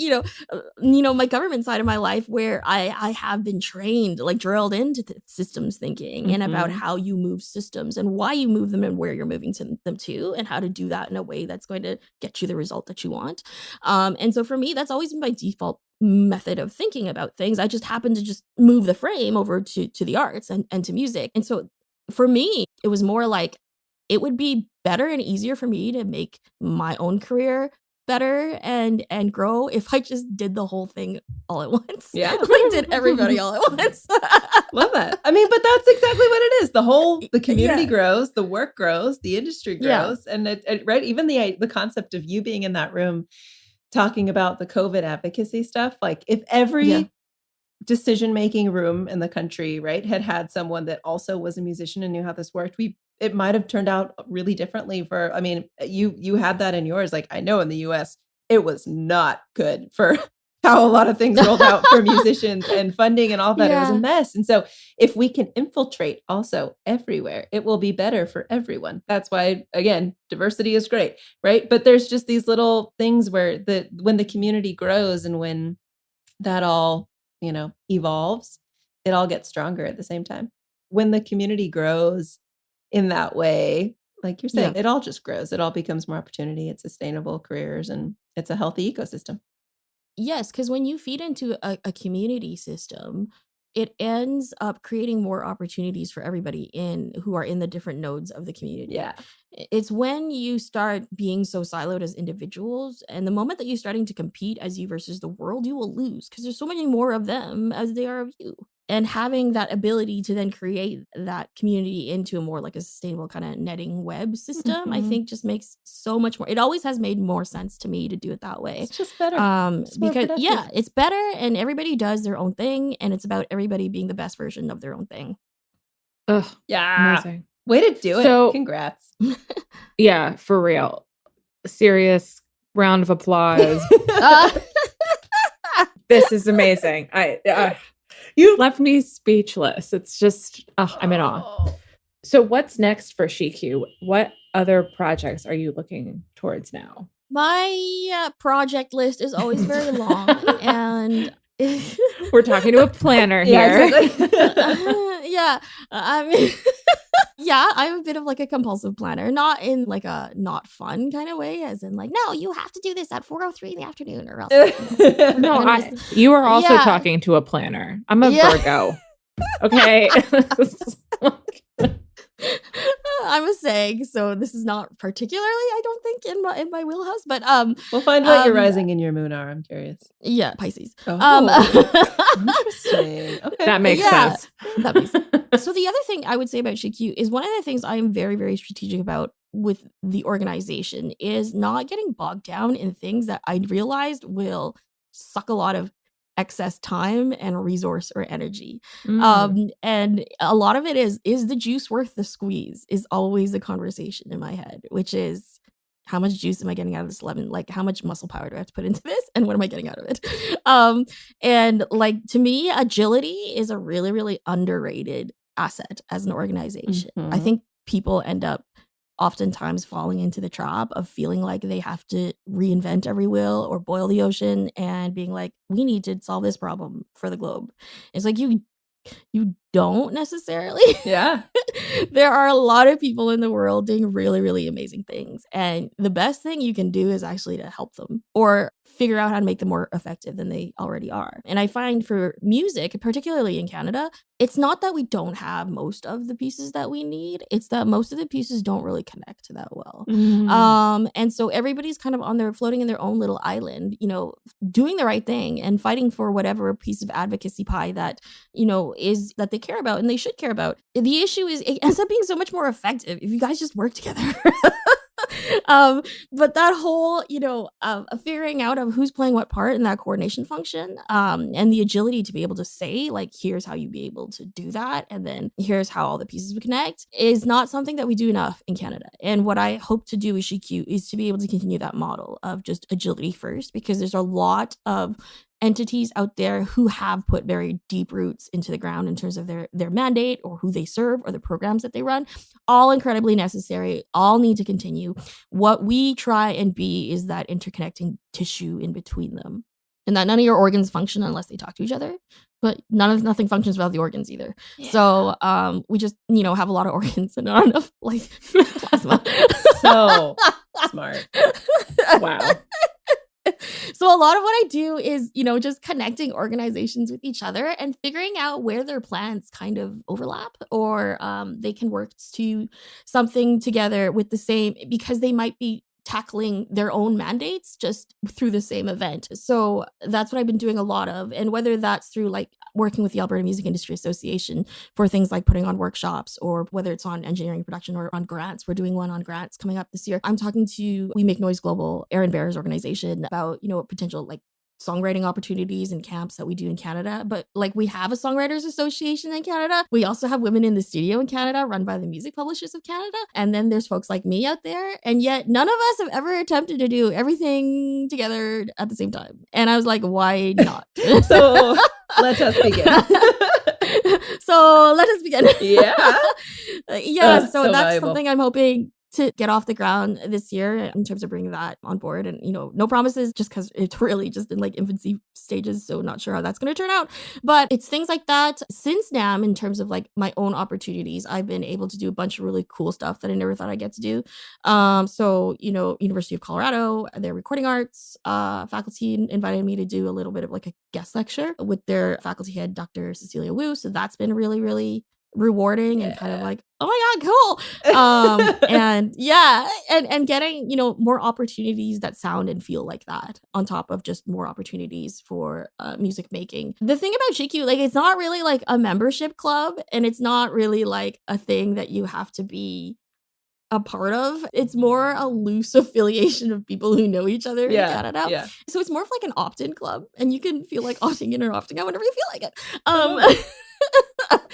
my government side of my life, where I have been trained, like drilled into systems thinking and about how you move systems and why you move them and where you're moving them to, and how to do that in a way that's going to get you the result that you want. And so for me, that's always been my default method of thinking about things. I just happen to just move the frame over to the arts and to music. And so for me, it was more like, it would be better and easier for me to make my own career better and grow if I just did the whole thing all at once. Yeah. Like did everybody all at once. Love that. I mean, but that's exactly what it is. The community grows, the work grows, the industry grows. And right, even the concept of you being in that room talking about the COVID advocacy stuff, like if every decision-making room in the country, right, had someone that also was a musician and knew how this worked, it might have turned out really differently for, I mean, you had that in yours. Like I know in the US, it was not good for how a lot of things rolled out for musicians and funding and all that. It was a mess. And so if we can infiltrate also everywhere, it will be better for everyone. That's why, again, diversity is great, right? But there's just these little things where when the community grows and when that all, evolves, it all gets stronger at the same time. When the community grows in that way, like you're saying, it all just grows. It all becomes more opportunity. It's sustainable careers and it's a healthy ecosystem. Yes, because when you feed into a community system, it ends up creating more opportunities for everybody who are in the different nodes of the community. Yeah. It's when you start being so siloed as individuals, and the moment that you're starting to compete as you versus the world, you will lose because there's so many more of them as they are of you. And having that ability to then create that community into a more like a sustainable kind of netting web system, I think just makes so much more. It always has made more sense to me to do it that way. It's just better. Because it's better and everybody does their own thing and it's about everybody being the best version of their own thing. Ugh. Yeah. Amazing. Way to do it. Congrats. Yeah, for real. Serious round of applause. This is amazing. You left me speechless. It's just, I'm in awe. So what's next for SheQ? What other projects are you looking towards now? My project list is always very long and we're talking to a planner here. I mean, I'm a bit of like a compulsive planner, not in like a not fun kind of way, as in like, no, you have to do this at 4:03 in the afternoon or else. No, you are also talking to a planner. I'm a Virgo. Okay. I'm a Sag, so this is not particularly, I don't think, in my wheelhouse. But we'll find what your rising and your moon are. I'm curious. Yeah, Pisces. Interesting. Okay, that makes sense. That makes sense. So the other thing I would say about SheQ is one of the things I am very, very strategic about with the organization is not getting bogged down in things that I realized will suck a lot of excess time and resource or energy. And a lot of it is the juice worth the squeeze is always the conversation in my head, which is how much juice am I getting out of this lemon? Like how much muscle power do I have to put into this? And what am I getting out of it? And like to me, agility is a really, really underrated asset as an organization. I think people end up oftentimes falling into the trap of feeling like they have to reinvent every wheel or boil the ocean and being like, we need to solve this problem for the globe. It's like you don't necessarily. Yeah. There are a lot of people in the world doing really, really amazing things. And the best thing you can do is actually to help them or figure out how to make them more effective than they already are. And I find for music, particularly in Canada, it's not that we don't have most of the pieces that we need. It's that most of the pieces don't really connect that well. And so everybody's kind of floating in their own little island, doing the right thing and fighting for whatever piece of advocacy pie that, is that they care about and they should care about. The issue is it ends up being so much more effective if you guys just work together. But that whole, figuring out of who's playing what part in that coordination function, and the agility to be able to say, like, here's how you be able to do that, and then here's how all the pieces would connect, is not something that we do enough in Canada. And what I hope to do with SheQ is to be able to continue that model of just agility first, because there's a lot of entities out there who have put very deep roots into the ground in terms of their mandate or who they serve or the programs that they run, all incredibly necessary, all need to continue. What we try and be is that interconnecting tissue in between them, and that none of your organs function unless they talk to each other, but nothing functions without the organs either. Yeah. So we just have a lot of organs and not enough like plasma. So smart. Wow. So a lot of what I do is, just connecting organizations with each other and figuring out where their plans kind of overlap or they can work to something together with the same, because they might be tackling their own mandates just through the same event. So that's what I've been doing a lot of. And whether that's through like working with the Alberta Music Industry Association for things like putting on workshops, or whether it's on engineering production or on grants. We're doing one on grants coming up this year. I'm talking to We Make Noise Global, Aaron Bear's organization, about, potential like songwriting opportunities and camps that we do in Canada. But like, we have a songwriters association in Canada. We also have Women in the Studio in Canada, run by the Music Publishers of Canada. And then there's folks like me out there. And yet none of us have ever attempted to do everything together at the same time. And I was like, why not? So let us begin. Yeah. So that's valuable. something I'm hoping to get off the ground this year in terms of bringing that on board. And, no promises, just because it's really just in like infancy stages. So not sure how that's going to turn out. But it's things like that. Since NAMM, in terms of like my own opportunities, I've been able to do a bunch of really cool stuff that I never thought I'd get to do. So, University of Colorado, their recording arts faculty invited me to do a little bit of like a guest lecture with their faculty head, Dr. Cecilia Wu. So that's been really, really rewarding and kind of like, oh my God, cool. And getting, more opportunities that sound and feel like that, on top of just more opportunities for music making. The thing about GQ, like, it's not really like a membership club, and it's not really like a thing that you have to be a part of. It's more a loose affiliation of people who know each other in Canada. Yeah. So it's more of like an opt-in club, and you can feel like opting in or opting out whenever you feel like it.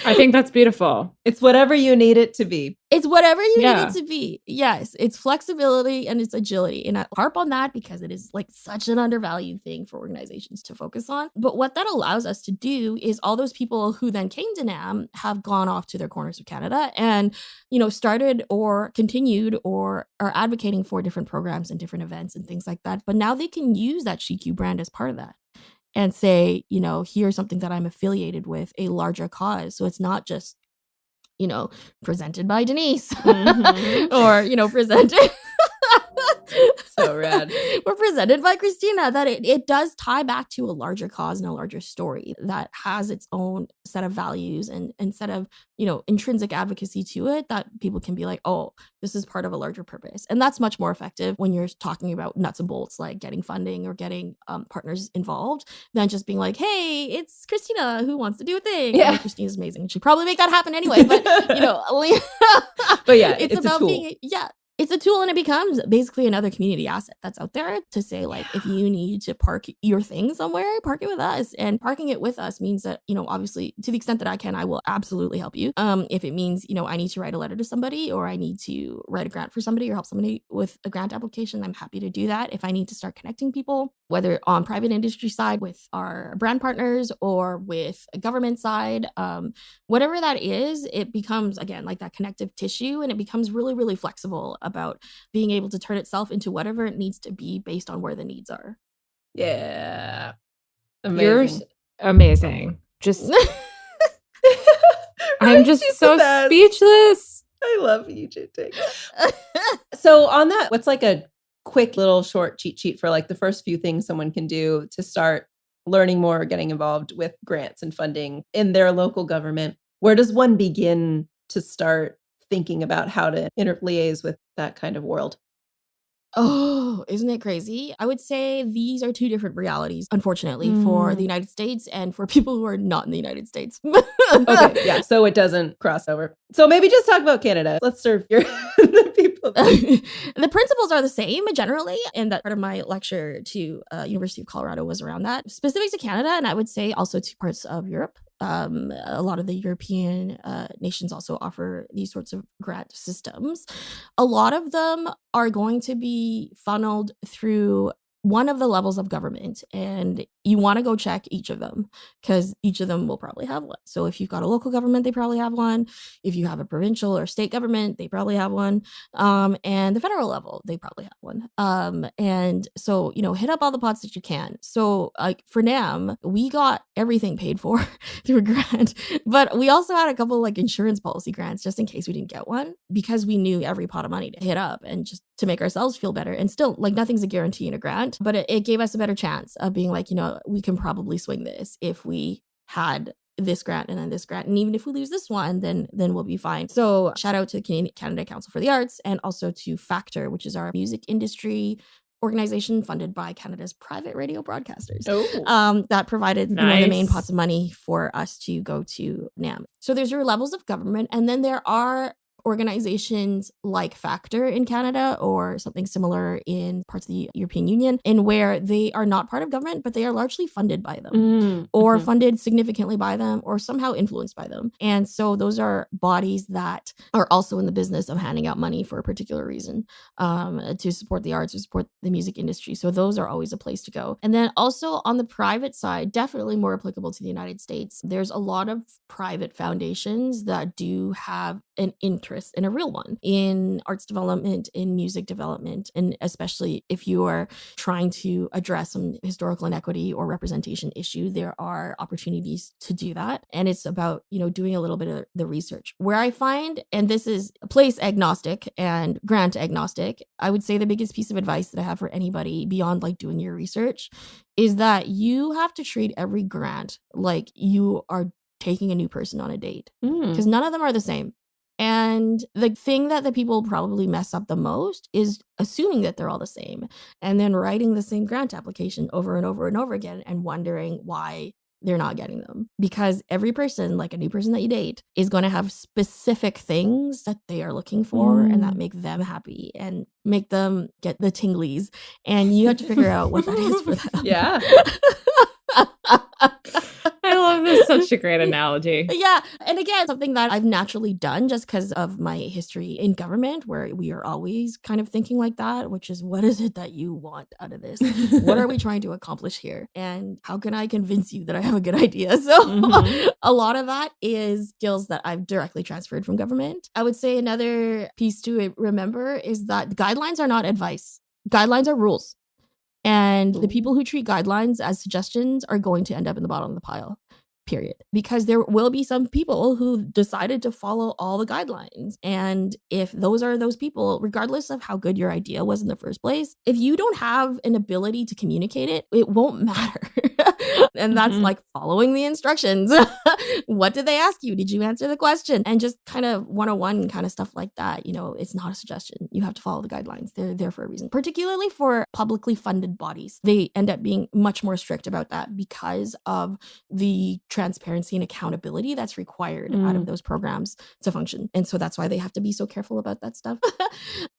I think that's beautiful. It's whatever you need it to be. It's whatever you need it to be. Yes, it's flexibility and it's agility. And I harp on that because it is like such an undervalued thing for organizations to focus on. But what that allows us to do is all those people who then came to NAMM have gone off to their corners of Canada and, started or continued or are advocating for different programs and different events and things like that. But now they can use that GQ brand as part of that. And say, here's something that I'm affiliated with, a larger cause. So it's not just, presented by Denise or, presented. So rad. We're presented by Christina. That it does tie back to a larger cause and a larger story that has its own set of values and set of, intrinsic advocacy to it, that people can be like, oh, this is part of a larger purpose. And that's much more effective when you're talking about nuts and bolts, like getting funding or getting partners involved, than just being like, hey, it's Christina who wants to do a thing. Yeah. I mean, Christina's amazing. She'd probably make that happen anyway. But, but yeah, it's about being, it's a tool, and it becomes basically another community asset that's out there to say, like, if you need to park your thing somewhere, park it with us. And parking it with us means that, obviously, to the extent that I can, I will absolutely help you. If it means, I need to write a letter to somebody, or I need to write a grant for somebody or help somebody with a grant application, I'm happy to do that. If I need to start connecting people, whether on private industry side with our brand partners or with a government side, whatever that is, it becomes, again, like that connective tissue, and it becomes really, really flexible about being able to turn itself into whatever it needs to be based on where the needs are. Yeah. Amazing. You're amazing. Just I'm just so speechless. I love you, Jinting. So on that, what's like a quick little short cheat sheet for like the first few things someone can do to start learning more or getting involved with grants and funding in their local government? Where does one begin to start thinking about how to interliaise with that kind of world? Oh, isn't it crazy? I would say these are two different realities, unfortunately, for the United States and for people who are not in the United States. Okay, yeah, so it doesn't cross over. So maybe just talk about Canada. Let's serve the people. The principles are the same generally, and that part of my lecture to University of Colorado was around that, specific to Canada, and I would say also to parts of Europe. A lot of the European nations also offer these sorts of grant systems. A lot of them are going to be funneled through one of the levels of government, and you want to go check each of them because each of them will probably have one. So if you've got a local government, they probably have one. If you have a provincial or state government, they probably have one. And the federal level, they probably have one. And so, hit up all the pots that you can. So for NAMM, we got everything paid for through a grant, but we also had a couple like insurance policy grants just in case we didn't get one, because we knew every pot of money to hit up and just to make ourselves feel better. And still, like, nothing's a guarantee in a grant, but it gave us a better chance of being like, we can probably swing this if we had this grant and then this grant. And even if we lose this one, then we'll be fine. So shout out to the Canada Council for the Arts and also to Factor, which is our music industry organization funded by Canada's private radio broadcasters. That provided the main pots of money for us to go to NAMM. So there's your levels of government, and then there are organizations like Factor in Canada or something similar in parts of the European Union, in where they are not part of government, but they are largely funded by them or funded significantly by them or somehow influenced by them. And so those are bodies that are also in the business of handing out money for a particular reason, to support the arts or support the music industry. So those are always a place to go. And then also on the private side, definitely more applicable to the United States, there's a lot of private foundations that do have an interest, and a real one, in arts development, in music development, and especially if you are trying to address some historical inequity or representation issue, there are opportunities to do that. And it's about, doing a little bit of the research. Where I find, and this is place agnostic and grant agnostic, I would say the biggest piece of advice that I have for anybody beyond like doing your research is that you have to treat every grant like you are taking a new person on a date, because none of them are the same. And the thing that the people probably mess up the most is assuming that they're all the same and then writing the same grant application over and over and over again and wondering why they're not getting them. Because every person, like a new person that you date, is going to have specific things that they are looking for and that make them happy and make them get the tinglies. And you have to figure out what that is for them. Yeah. I love this. Such a great analogy. Yeah. And again, something that I've naturally done just because of my history in government, where we are always kind of thinking like that, which is, what is it that you want out of this? What are we trying to accomplish here? And how can I convince you that I have a good idea? So a lot of that is skills that I've directly transferred from government. I would say another piece to remember is that guidelines are not advice. Guidelines are rules. And the people who treat guidelines as suggestions are going to end up in the bottom of the pile, period. Because there will be some people who decided to follow all the guidelines. And if those are those people, regardless of how good your idea was in the first place, if you don't have an ability to communicate it, it won't matter. And that's like following the instructions. What did they ask you? Did you answer the question? And just kind of 101 kind of stuff like that. It's not a suggestion. You have to follow the guidelines. They're there for a reason, particularly for publicly funded bodies. They end up being much more strict about that because of the transparency and accountability that's required out of those programs to function. And so that's why they have to be so careful about that stuff.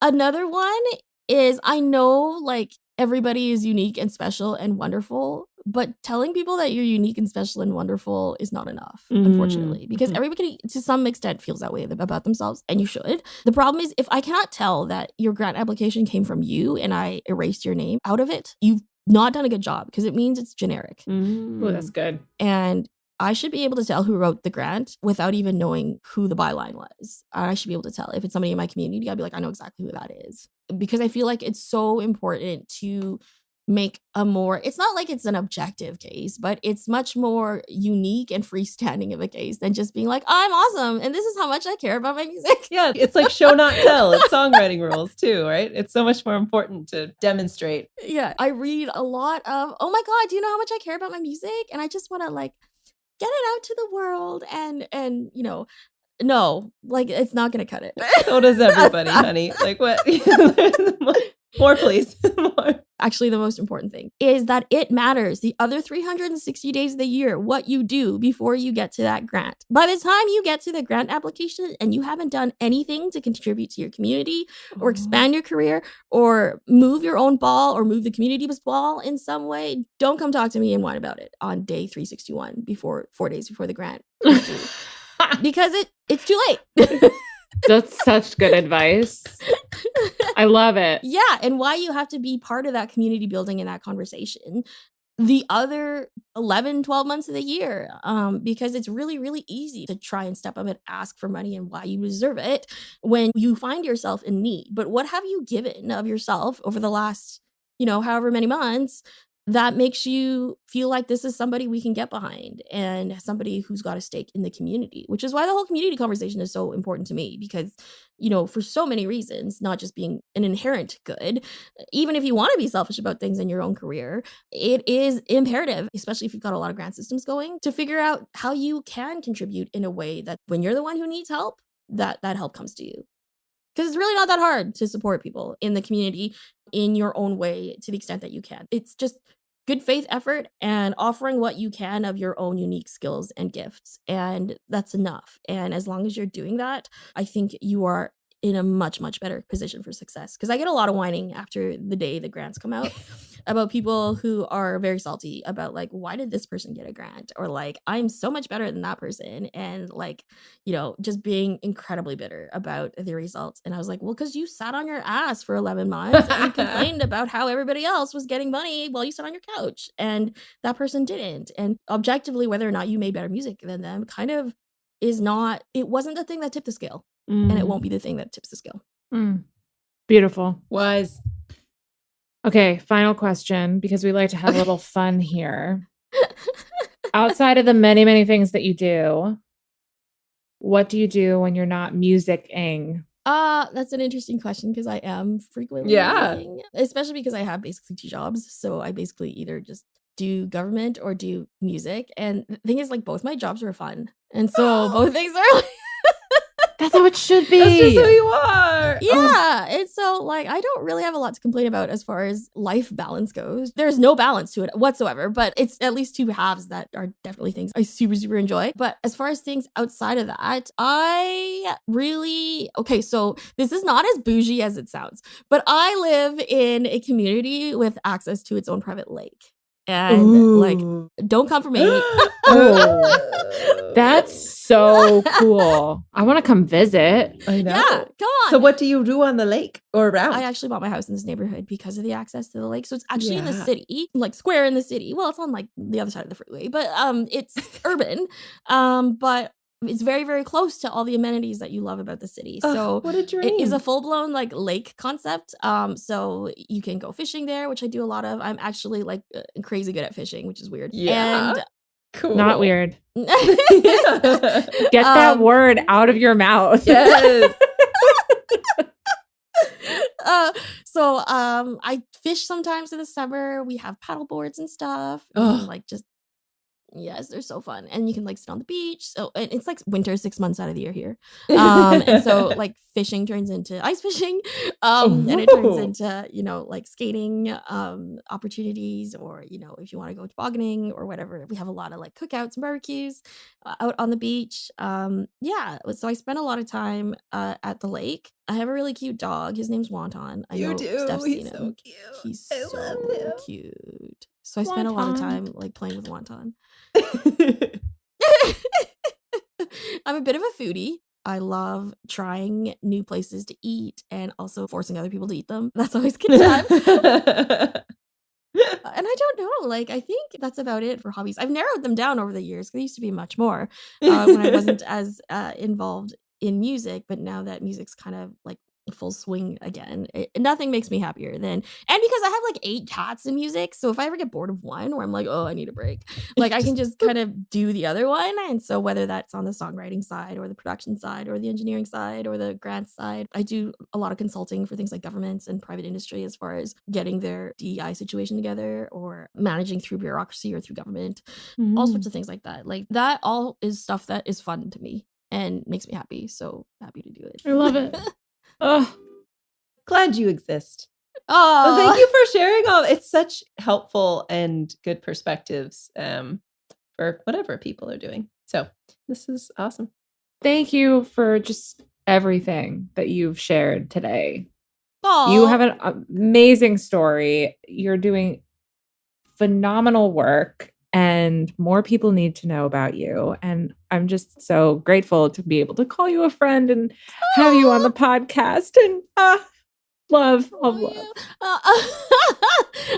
Another one is, I know like everybody is unique and special and wonderful, but telling people that you're unique and special and wonderful is not enough, unfortunately, because everybody to some extent feels that way about themselves, and you should. The problem is, if I cannot tell that your grant application came from you and I erased your name out of it, you've not done a good job, because it means it's generic. Oh, that's good. And I should be able to tell who wrote the grant without even knowing who the byline was. I should be able to tell. If it's somebody in my community, I'd be like, I know exactly who that is. Because I feel like it's so important to make it's not like it's an objective case, but it's much more unique and freestanding of a case than just being like, I'm awesome and this is how much I care about my music. Yeah, it's like show not tell. It's songwriting rules too, right? It's so much more important to demonstrate. Yeah, I read a lot of, oh my God, do you know how much I care about my music? And I just want to like get it out to the world and no, like it's not going to cut it. So does everybody, honey. Like what? More, please. More. Actually, the most important thing is that it matters the other 360 days of the year, what you do before you get to that grant. By the time you get to the grant application and you haven't done anything to contribute to your community or expand your career or move your own ball or move the community's ball in some way, don't come talk to me and whine about it on day 361 4 days before the grant. Because it's too late. That's such good advice. I love it. Yeah. And why you have to be part of that community building and that conversation the other 11, 12 months of the year, because it's really, really easy to try and step up and ask for money and why you deserve it when you find yourself in need. But what have you given of yourself over the last, however many months that makes you feel like this is somebody we can get behind and somebody who's got a stake in the community, which is why the whole community conversation is so important to me because, for so many reasons, not just being an inherent good, even if you want to be selfish about things in your own career, it is imperative, especially if you've got a lot of grant systems going, to figure out how you can contribute in a way that when you're the one who needs help, that help comes to you. Because it's really not that hard to support people in the community in your own way to the extent that you can. It's just good faith effort and offering what you can of your own unique skills and gifts. And that's enough. And as long as you're doing that, I think you are in a much, much better position for success. Because I get a lot of whining after the day the grants come out about people who are very salty about like, why did this person get a grant? Or like, I'm so much better than that person. And like, just being incredibly bitter about the results. And I was like, well, because you sat on your ass for 11 months and complained about how everybody else was getting money while you sat on your couch. And that person didn't. And objectively, whether or not you made better music than them kind of it wasn't the thing that tipped the scale. And it won't be the thing that tips the scale. Beautiful. Wise. Okay, final question, because we like to have a little fun here. Outside of the many, many things that you do, what do you do when you're not musicking? That's an interesting question because I am frequently musiking, especially because I have basically 2 jobs. So I basically either just do government or do music. And the thing is, like, both my jobs are fun. And so both things are like... That's how it should be. That's just who you are. Yeah. And so, like, I don't really have a lot to complain about as far as life balance goes. There's no balance to it whatsoever, but it's at least 2 halves that are definitely things I super, super enjoy. But as far as things outside of that, okay, so this is not as bougie as it sounds, but I live in a community with access to its own private lake. And like, don't come for me. That's so cool. I want to come visit. I know. Yeah, come on. So what do you do on the lake or around? I actually bought my house in this neighborhood because of the access to the lake. So it's actually in the city, like square in the city. Well, it's on like the other side of the freeway, but it's urban. But it's very, very close to all the amenities that you love about the city. So what a dream. It is a full-blown like lake concept. So you can go fishing there, which I do a lot of. I'm actually like crazy good at fishing, which is weird. Yeah. And cool. Not weird. Get that word out of your mouth. Yes. So I fish sometimes in the summer. We have paddle boards and stuff. And, like just yes, they're so fun. And you can like sit on the beach. So it's like winter 6 months out of the year here. And so like fishing turns into ice fishing. And it turns into, like skating opportunities, or, if you want to go tobogganing or whatever. We have a lot of like cookouts and barbecues out on the beach. Yeah. So I spend a lot of time at the lake. I have a really cute dog. His name's Wonton. I know Steph's seen him. So cute. He's I so love him. cute. So I spend a lot of time like playing with Wonton. I'm a bit of a foodie. I love trying new places to eat and also forcing other people to eat them. That's always a good time. And I don't know, like, I think that's about it for hobbies. I've narrowed them down over the years. There used to be much more when I wasn't as involved in music, but now that music's kind of like full swing again, nothing makes me happier than, and because I have like 8 cats in music, so if I ever get bored of one or I'm like, oh, I need a break, like I can just kind of do the other one. And so whether that's on the songwriting side or the production side or the engineering side or the grant side, I do a lot of consulting for things like governments and private industry as far as getting their DEI situation together or managing through bureaucracy or through government, all sorts of things like that. Like that all is stuff that is fun to me and makes me happy. So happy to do it. I love it. Oh, glad you exist. Oh, well, thank you for sharing all. It's such helpful and good perspectives for whatever people are doing. So this is awesome. Thank you for just everything that you've shared today. Aww. You have an amazing story. You're doing phenomenal work, and more people need to know about you. And I'm just so grateful to be able to call you a friend and have you on the podcast. And love.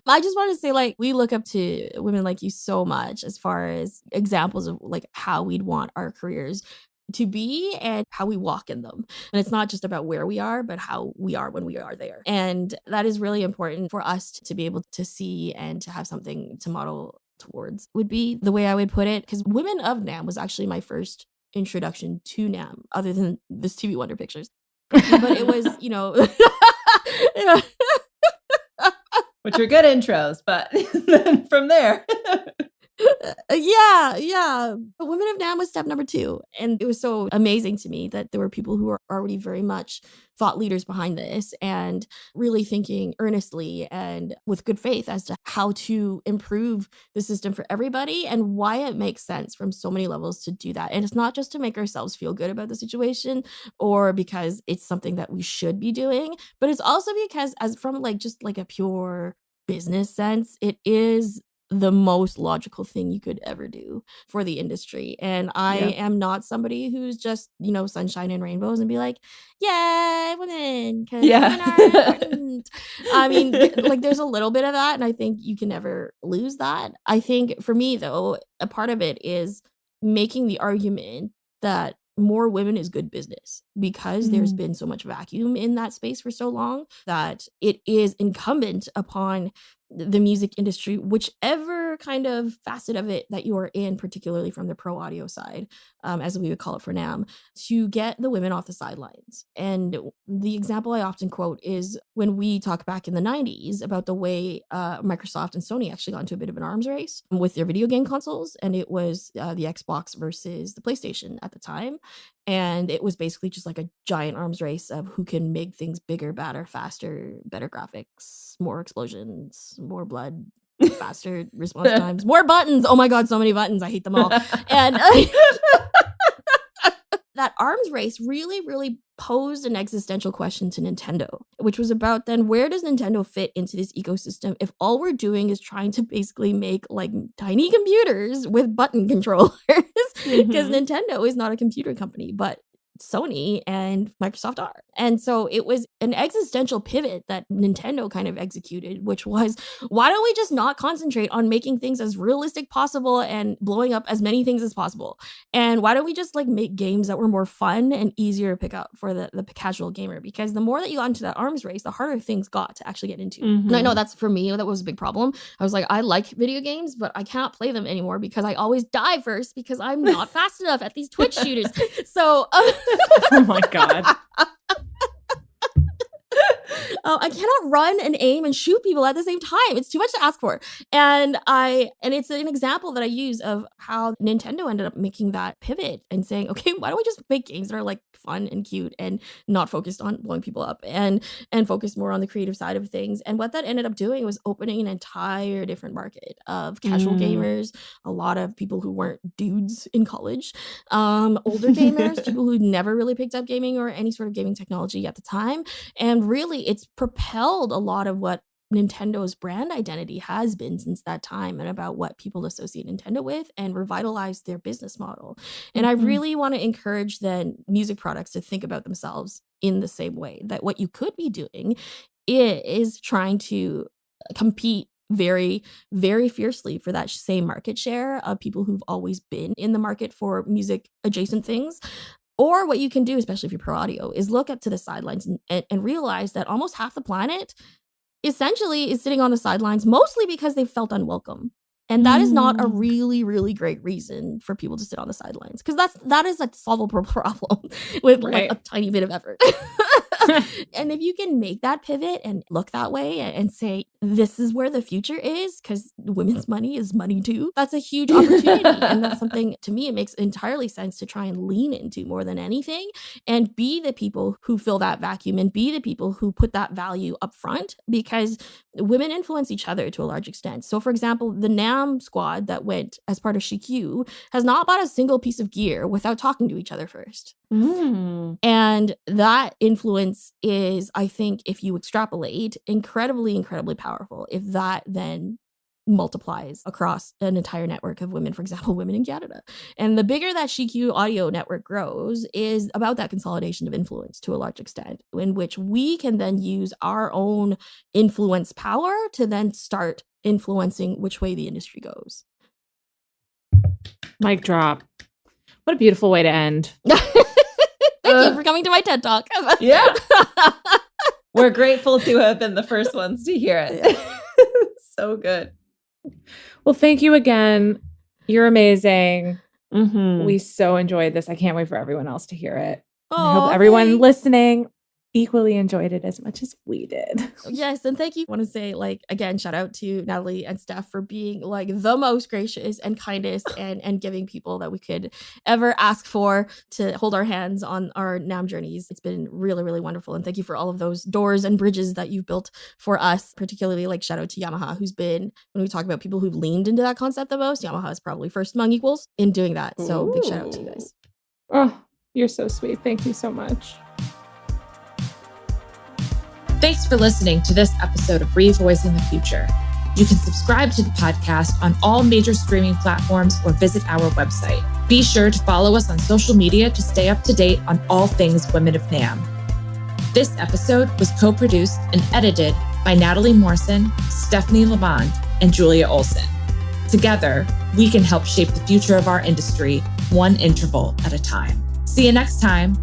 I just want to say, like, we look up to women like you so much as far as examples of like how we'd want our careers to be and how we walk in them. And it's not just about where we are, but how we are when we are there. And that is really important for us to be able to see and to have something to model towards, would be the way I would put it. Because Women of NAMM was actually my first introduction to NAMM, other than this TV Wonder Pictures. But it was, which are good intros, but then from there. Yeah. But Women of NAMM was step number 2. And it was so amazing to me that there were people who were already very much thought leaders behind this and really thinking earnestly and with good faith as to how to improve the system for everybody and why it makes sense from so many levels to do that. And it's not just to make ourselves feel good about the situation or because it's something that we should be doing, but it's also because as from just a pure business sense, it is the most logical thing you could ever do for the industry. And I am not somebody who's just, sunshine and rainbows and be like, yay, women, because women are important. I mean, there's a little bit of that, and I think you can never lose that. I think for me, though, a part of it is making the argument that more women is good business because there's been so much vacuum in that space for so long that it is incumbent upon the music industry, whichever kind of facet of it that you are in, particularly from the pro audio side, as we would call it for NAMM, to get the women off the sidelines. And the example I often quote is when we talk back in the 90s about the way Microsoft and Sony actually got into a bit of an arms race with their video game consoles. And it was the Xbox versus the PlayStation at the time. And it was basically just a giant arms race of who can make things bigger, badder, faster, better graphics, more explosions, more blood, faster response times, more buttons. Oh my God, so many buttons. I hate them all. And that arms race really, really posed an existential question to Nintendo, which was about then where does Nintendo fit into this ecosystem if all we're doing is trying to basically make tiny computers with button controllers? Because Nintendo is not a computer company, but Sony and Microsoft are. And so it was an existential pivot that Nintendo kind of executed, which was, why don't we just not concentrate on making things as realistic possible and blowing up as many things as possible? And why don't we just make games that were more fun and easier to pick up for the casual gamer? Because the more that you got into that arms race, the harder things got to actually get into. And I know that's, for me, that was a big problem. I was I like video games, but I can't play them anymore because I always die first because I'm not fast enough at these Twitch shooters. So oh my God. I cannot run and aim and shoot people at the same time. It's too much to ask for. And it's an example that I use of how Nintendo ended up making that pivot and saying, okay, why don't we just make games that are fun and cute and not focused on blowing people up and focus more on the creative side of things. And what that ended up doing was opening an entire different market of casual gamers, a lot of people who weren't dudes in college, older gamers, people who never really picked up gaming or any sort of gaming technology at the time. And really, it's propelled a lot of what Nintendo's brand identity has been since that time and about what people associate Nintendo with and revitalized their business model. And I really want to encourage then music products to think about themselves in the same way, that what you could be doing is trying to compete very, very fiercely for that same market share of people who've always been in the market for music adjacent things. Or what you can do, especially if you're pro audio, is look up to the sidelines and realize that almost half the planet essentially is sitting on the sidelines, mostly because they felt unwelcome. And that is not a really, really great reason for people to sit on the sidelines, because that is a solvable problem with a tiny bit of effort. And if you can make that pivot and look that way and say, this is where the future is, because women's money is money too, that's a huge opportunity. And that's something, to me, it makes entirely sense to try and lean into more than anything and be the people who fill that vacuum and be the people who put that value up front, because women influence each other to a large extent. So, for example, the NAMM squad that went as part of Shikyu has not bought a single piece of gear without talking to each other first. And that influence is, I think, if you extrapolate, incredibly, incredibly powerful. If that then multiplies across an entire network of women, for example, women in Canada. And the bigger that Shikyu audio network grows is about that consolidation of influence to a large extent, in which we can then use our own influence power to then start influencing which way the industry goes. Mic drop. What a beautiful way to end. Thank you for coming to my TED Talk. Yeah. We're grateful to have been the first ones to hear it. So good. Well, thank you again. You're amazing. Mm-hmm. We so enjoyed this. I can't wait for everyone else to hear it. Oh, I hope everyone listening equally enjoyed it as much as we did. Yes, and thank you. I want to say, like, again, shout out to Natalie and Steph for being like the most gracious and kindest and giving people that we could ever ask for to hold our hands on our NAMM journeys. It's been really, really wonderful. And thank you for all of those doors and bridges that you've built for us, particularly like shout out to Yamaha, who's been, when we talk about people who've leaned into that concept the most, Yamaha is probably first among equals in doing that. So big shout out to you guys. Oh, you're so sweet. Thank you so much. Thanks for listening to this episode of ReVoicing the Future. You can subscribe to the podcast on all major streaming platforms or visit our website. Be sure to follow us on social media to stay up to date on all things Women of NAMM. This episode was co-produced and edited by Natalie Morrison, Stephanie Lamond, and Julia Olsen. Together, we can help shape the future of our industry, one interval at a time. See you next time.